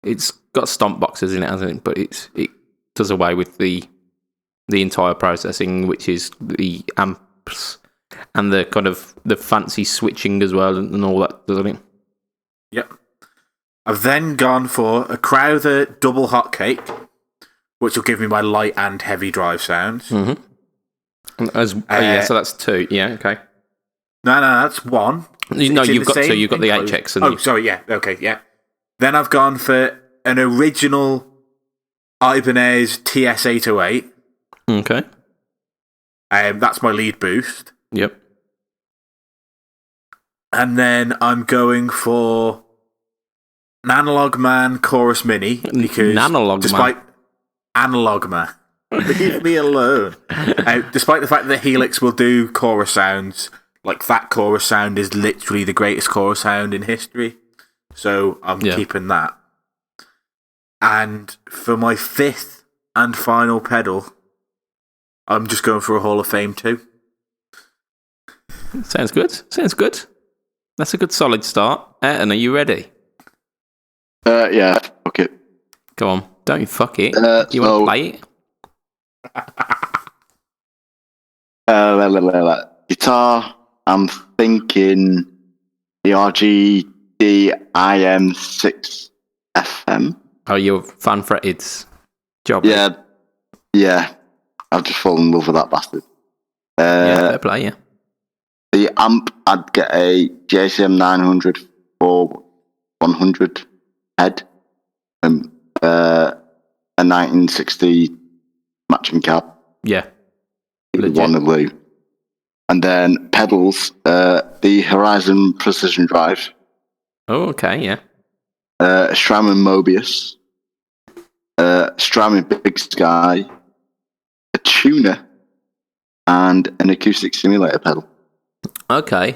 It's got stomp boxes in it, hasn't it? But it does away with the entire processing, which is the amps and the kind of the fancy switching as well and all that, doesn't it? Yep. I've then gone for a Crowther double hotcake, which will give me my light and heavy drive sounds. Mm-hmm. So that's 2. Yeah, okay. No, that's 1. No, you've got 2. You've got the HX. Sorry, yeah. Okay, yeah. Then I've gone for an original Ibanez TS808. Okay. That's my lead boost. Yep. And then I'm going for an Analog Man Chorus Mini, because Analog Man. Leave me alone. Despite the fact that Helix will do chorus sounds, like that chorus sound is literally the greatest chorus sound in history. So I'm keeping that. And for my 5th and final pedal, I'm just going for a Hall of Fame 2. Sounds good. That's a good solid start. And are you ready? Yeah, fuck it. Go on. Don't you fuck it. You want to play it? Guitar, I'm thinking the RGD IM6 FM. Oh, you're fan-fretted job. Yeah. I've just fallen in love with that bastard. Fair play, yeah. The amp, I'd get a JCM 900 for 100 head. A 1960 matching cab. Yeah. One of the. And then pedals, the Horizon Precision Drive. Oh, okay, yeah. Strymon Mobius. Strymon Big Sky. A tuner. And an acoustic simulator pedal. Okay.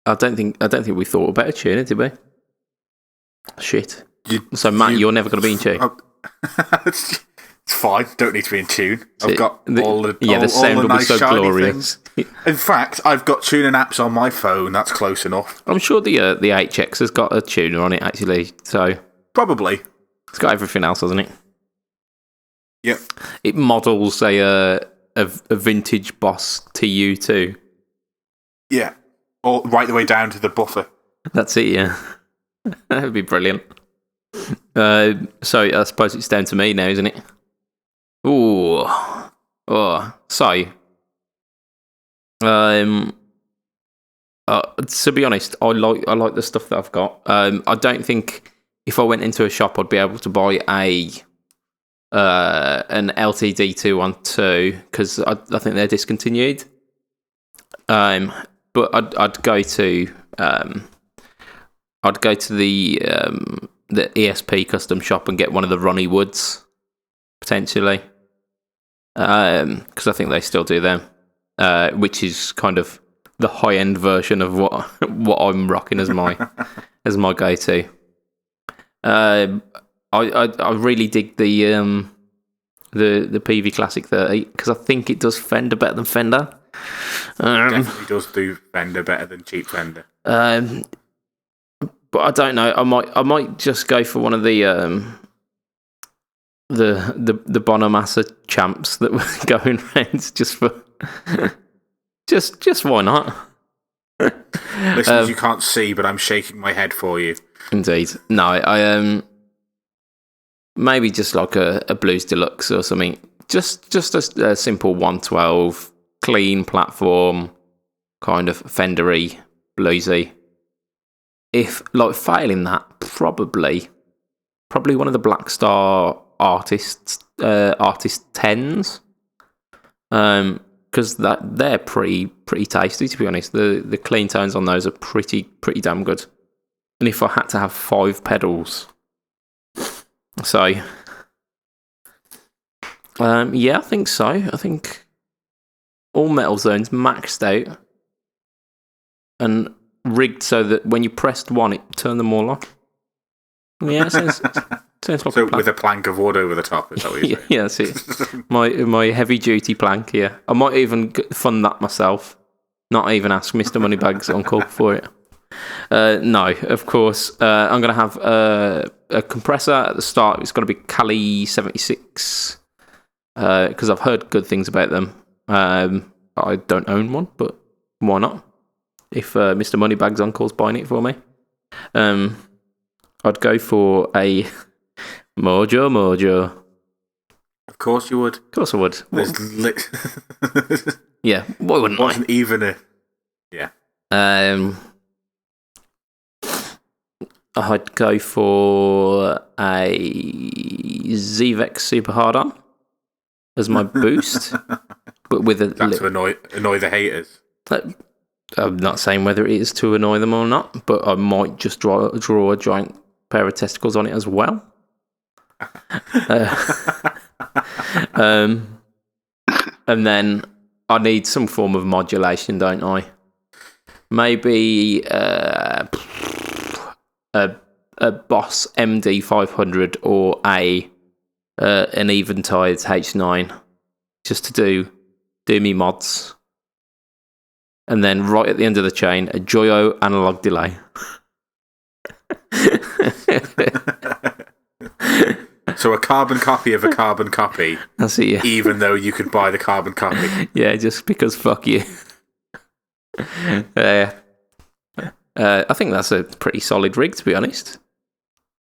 I don't think we thought about a tuner, did we? Shit. So Matt, you're never going to be in tune. It's fine. Don't need to be in tune. I've got all the sound will nice be so shiny glorious. Things. In fact, I've got tuning apps on my phone. That's close enough. I'm sure the HX has got a tuner on it actually. So probably it's got everything else, hasn't it? Yep. It models a a vintage Boss TU2. Yeah, all right the way down to the buffer. That's it, yeah. That would be brilliant. So I suppose it's down to me now, isn't it? Ooh. Oh. So, to be honest, I like the stuff that I've got. I don't think if I went into a shop I'd be able to buy an LTD212 because I think they're discontinued. But I'd go to the ESP custom shop and get one of the Ronnie Woods potentially, because I think they still do them, which is kind of the high end version of what I'm rocking as my go-to. I really dig the PV Classic 30 because I think it does Fender better than Fender. Definitely does do Fender better than cheap Fender. But I don't know. I might just go for one of the Bonamassa champs that were going around just for just why not? Listeners, you can't see, but I'm shaking my head for you. Indeed. No, I maybe just like a Blues Deluxe or something. Just a simple 112, clean platform, kind of Fendery, bluesy. If like failing that, probably one of the Black Star artist 10s, because they're pretty tasty, to be honest. The clean tones on those are pretty damn good. And if I had to have 5 pedals, so yeah, I think so. I think all metal zones maxed out and rigged so that when you pressed one, it turned them all on. Yeah, it sounds like so with a plank of wood over the top, is that what you're saying? Yeah, that's it. My heavy duty plank. Yeah, I might even fund that myself. Not even ask Mr. Moneybags Uncle for it. No, of course. I'm going to have a compressor at the start. It's going to be Kali 76 because I've heard good things about them. I don't own one, but why not? If Mr. Moneybags Uncle's buying it for me, I'd go for a Mojo. Of course you would. Of course I would. Yeah, why wouldn't I? Wasn't even a... Yeah. I'd go for a Zvex Super Hard On as my boost, but with a... That's to annoy the haters. I'm not saying whether it is to annoy them or not, but I might just draw a giant pair of testicles on it as well. And then I need some form of modulation, don't I? Maybe a Boss MD500 or an Eventides H9, just to do me mods. And then right at the end of the chain, a Joyo analog delay. So a carbon copy of a carbon copy. That's it, yeah. Even though you could buy the carbon copy. Yeah, just because fuck you. I think that's a pretty solid rig, to be honest.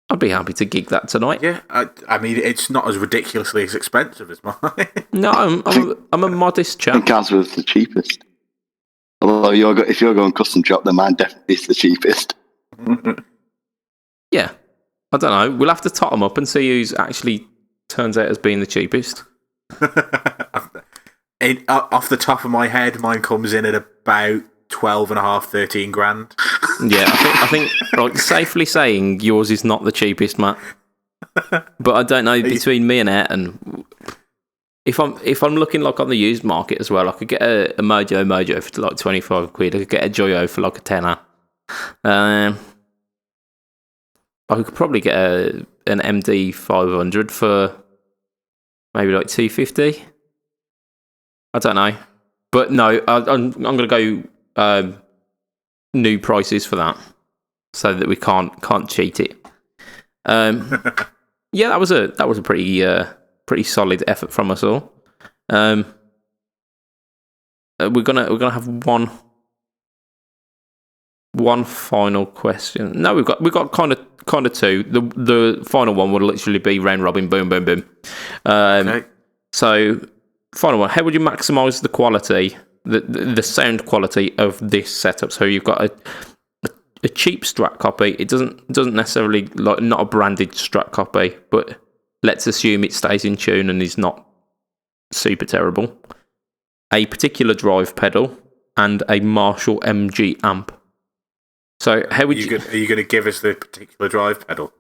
I'd be happy to gig that tonight. Yeah, I mean, it's not as ridiculously as expensive as mine. No, I'm a modest I think chap. ours was the cheapest. Although if you're going custom shop, then mine definitely is the cheapest. Yeah. I don't know. We'll have to tot them up and see who's actually turns out as being the cheapest. Off the top of my head, mine comes in at about 12.5, 13 grand. Yeah, I think right, safely saying yours is not the cheapest, Matt. But I don't know, between me and it, and if I'm looking like on the used market as well, I could get a Mojo for like 25 quid. I could get a Joyo for like a tenner. I could probably get an MD 500 for maybe like 250. I don't know, but no, I'm going to go new prices for that, so that we can't cheat it. Yeah, that was a pretty solid effort from us all. we're gonna have one final question. No, we've got kind of two. The final one would literally be round robin, boom, boom, boom. Okay. So, final one. How would you maximise the quality, the sound quality of this setup? So you've got a cheap Strat copy. It doesn't necessarily not a branded Strat copy, but let's assume it stays in tune and is not super terrible. A particular drive pedal and a Marshall MG amp. So how would you? Are you going to give us the particular drive pedal?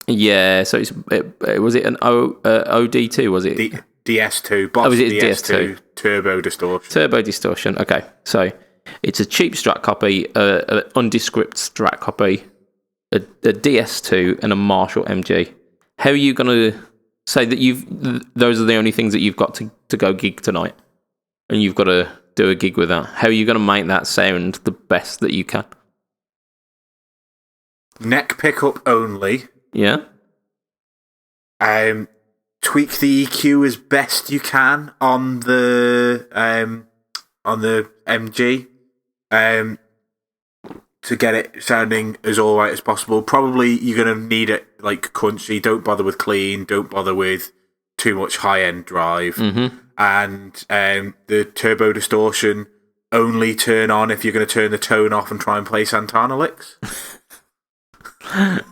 Yeah. So was it an OD2? Was it DS2? Boss was it DS2 turbo distortion? Turbo distortion. Okay, so it's a cheap Strat copy, an undescript Strat copy, a DS2, and a Marshall MG. How are you going to say that those are the only things that you've got to go gig tonight, and you've got to do a gig with that? How are you going to make that sound the best that you can? Neck pickup only. Yeah. Tweak the EQ as best you can on the MG. To get it sounding as alright as possible. Probably you're going to need it like crunchy. Don't bother with clean. Don't bother with too much high-end drive. Mm-hmm. And the turbo distortion only turn on if you're going to turn the tone off and try and play Santana licks.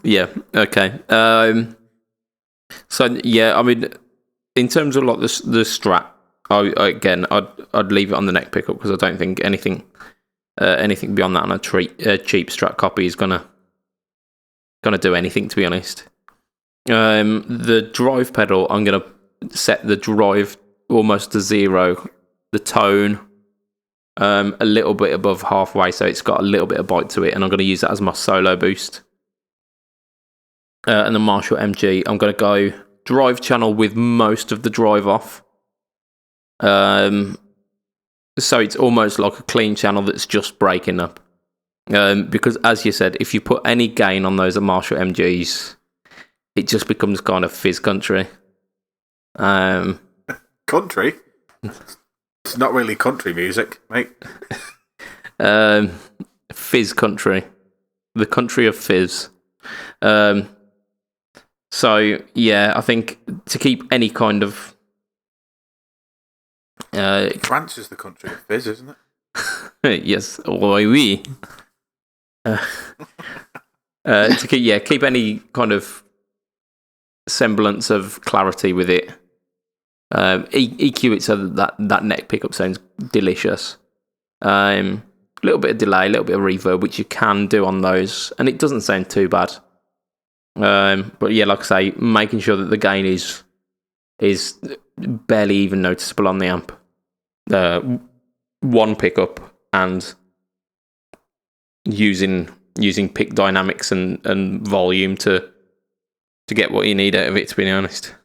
Yeah. Okay. So yeah, I mean, in terms of like the Strat, I'd leave it on the neck pickup because I don't think anything beyond that on a cheap Strat copy is gonna do anything, to be honest. The drive pedal, I'm gonna set the drive almost to 0, the tone a little bit above halfway, so it's got a little bit of bite to it, and I'm going to use that as my solo boost. And the Marshall MG, I'm going to go drive channel with most of the drive off. So it's almost like a clean channel that's just breaking up. Because as you said, if you put any gain on those Marshall MGs, it just becomes kind of fizz country. Country? It's not really country music, mate. Fizz country. The country of fizz. So, yeah, I think to keep any kind of... France is the country of fizz, isn't it? Yes, oui. To keep any kind of semblance of clarity with it. EQ it so that neck pickup sounds delicious. Little bit of delay, a little bit of reverb, which you can do on those, and it doesn't sound too bad. But yeah, like I say, making sure that the gain is barely even noticeable on the amp. One pickup and using pick dynamics and volume to get what you need out of it, to be honest.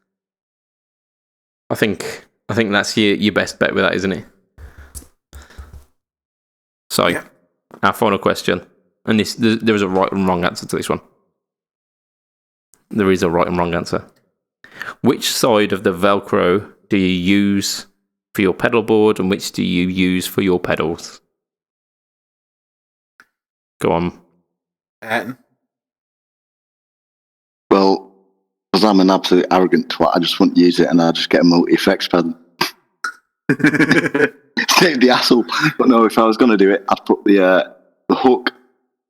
I think that's your best bet with that, isn't it? So, yeah. Our final question, and there is a right and wrong answer to this one. There is a right and wrong answer. Which side of the Velcro do you use for your pedal board, and which do you use for your pedals? Go on. Well, because I'm an absolute arrogant twat, I just won't use it, and I just get a multi-effects pedal. Save the hassle. But no, if I was going to do it, I'd put the hook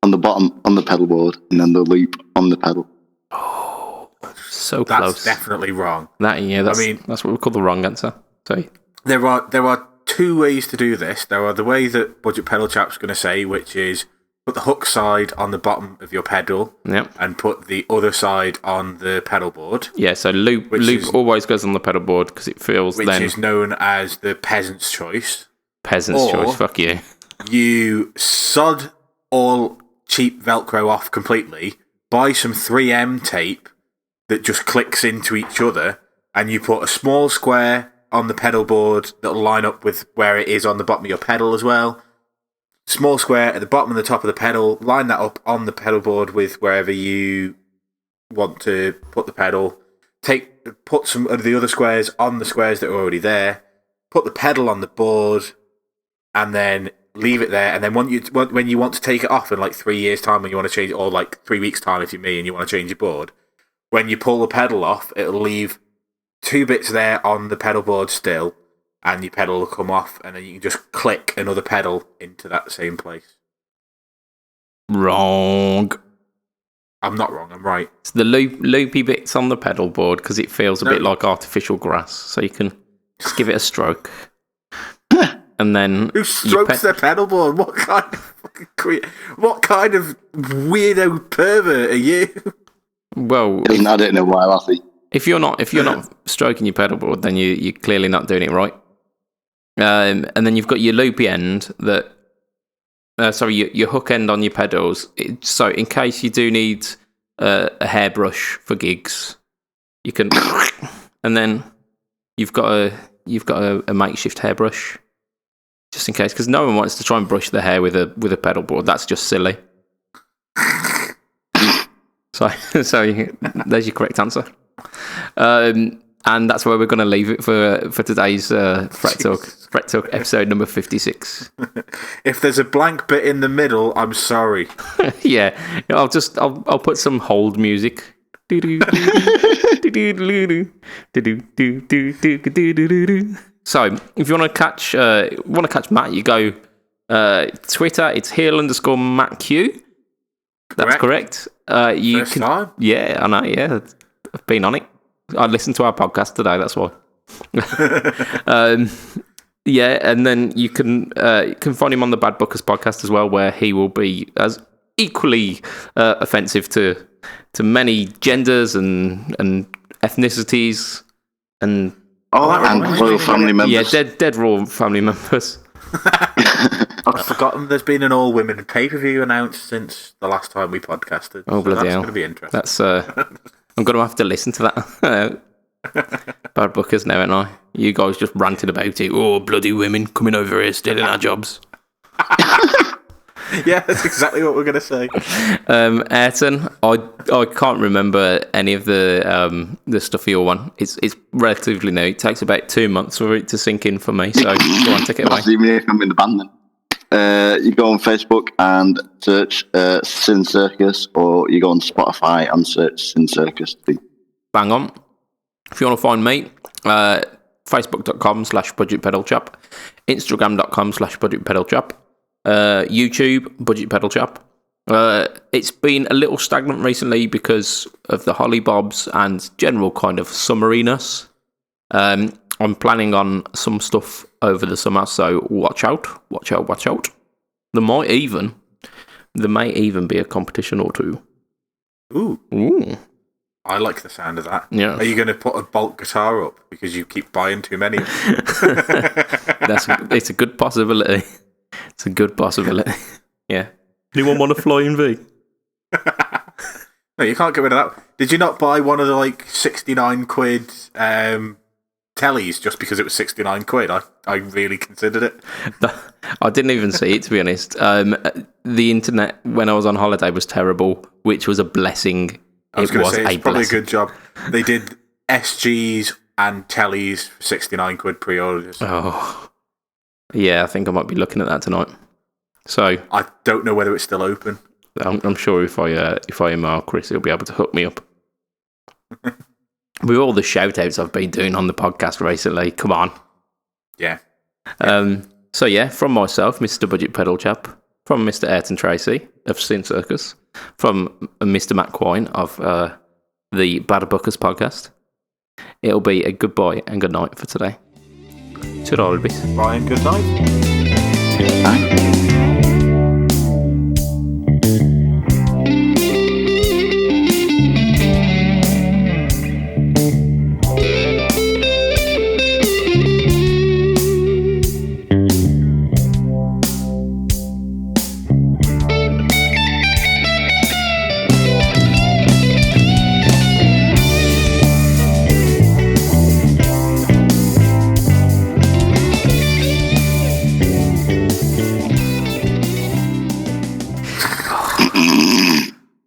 on the bottom on the pedal board, and then the loop on the pedal. Oh, so close. That's definitely wrong. That's what we call the wrong answer. So there are two ways to do this. There are the way that Budget Pedal Chap's going to say, which is put the hook side on the bottom of your pedal, and put the other side on the pedal board. Yeah, so loop always goes on the pedal board because it feels which is known as the peasant's choice. Peasant's choice, fuck you. You sod all cheap Velcro off completely, buy some 3M tape that just clicks into each other, and you put a small square on the pedal board that'll line up with where it is on the bottom of your pedal as well. Small square at the bottom and the top of the pedal, line that up on the pedal board with wherever you want to put the pedal. Put some of the other squares on the squares that are already there. put the pedal on the board, and then leave it there. And then when you want to take it off in like 3 years' time, when you want to change it, or like 3 weeks' time if you're me and you want to change your board, when you pull the pedal off, it'll leave 2 bits there on the pedal board still, and your pedal will come off, and then you can just click another pedal into that same place. Wrong. I'm not wrong, I'm right. It's the loopy bits on the pedal board because it feels a bit like artificial grass, so you can just give it a stroke. And then who strokes their pedal board? What kind of weirdo pervert are you? Well, Hasn't had it in a while, has he? if you're not stroking your pedal board, then you're clearly not doing it right. And then you've got your loopy end that. Your hook end on your pedals. So in case you do need a hairbrush for gigs, you can, and then you've got a makeshift hairbrush, just in case, because no one wants to try and brush their hair with a pedal board. That's just silly. So there's your correct answer. And that's where we're going to leave it for today's Fret Talk episode number 56. If there's a blank bit in the middle, I'm sorry. Yeah, I'll put some hold music. So if you want to catch Matt, you go Twitter. It's heel_MattQ. That's correct. First time? Yeah, I know. Yeah, I've been on it. I listened to our podcast today, that's why. Yeah, and then you can find him on the Bad Bookers podcast as well, where he will be as equally offensive to many genders and ethnicities and royal family members. Yeah, dead royal family members. I've forgotten there's been an all-women pay-per-view announced since the last time we podcasted. Oh, bloody hell. That's going to be interesting. That's I'm going to have to listen to that. Bad Bookers now, aren't I? You guys just ranting about it. Oh, bloody women coming over here stealing our jobs. Yeah, that's exactly what we're going to say. Ayrton, I can't remember any of the stuff for your one. It's relatively new. It takes about 2 months for it to sink in for me. So go on, take it away. Even if I'm in the band then. You go on Facebook and search Sin Circus, or you go on Spotify and search Sin Circus. Bang on. If you want to find me, facebook.com/budgetpedalchap, instagram.com/budgetpedalchap, YouTube, Budget Pedal Chap. It's been a little stagnant recently because of the Holly Bobs and general kind of summeriness. I'm planning on some stuff over the summer, so watch out. There may even be a competition or two. Ooh. I like the sound of that. Yeah. Are you going to put a bulk guitar up because you keep buying too many? It's a good possibility. It's a good possibility. Yeah. Anyone want a flying V? No, you can't get rid of that. Did you not buy one of the like 69 quid tellies just because it was 69 quid? I really considered it. I didn't even see it, to be honest. The internet when I was on holiday was terrible, which was a blessing. I was going to say, it's probably blessing. a good job. They did SGs and tellies for 69 quid pre-orders. Oh, yeah, I think I might be looking at that tonight. So I don't know whether it's still open. I'm sure if I email Chris, he'll be able to hook me up. With all the shout-outs I've been doing on the podcast recently, come on. Yeah. So yeah, from myself, Mr. Budget Pedal Chap, from Mr. Ayrton Tracy of Sin Circus, from Mr. Matt Quine of the Bad Bookers podcast, it'll be a goodbye and good night for today. Ta-ra, Bye and good night. Bye.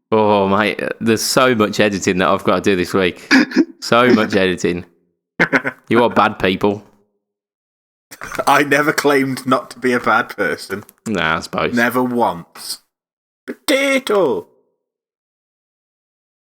Oh, mate, there's so much editing that I've got to do this week. So much editing. You are bad people. I never claimed not to be a bad person. Nah, I suppose. Never once. Potato!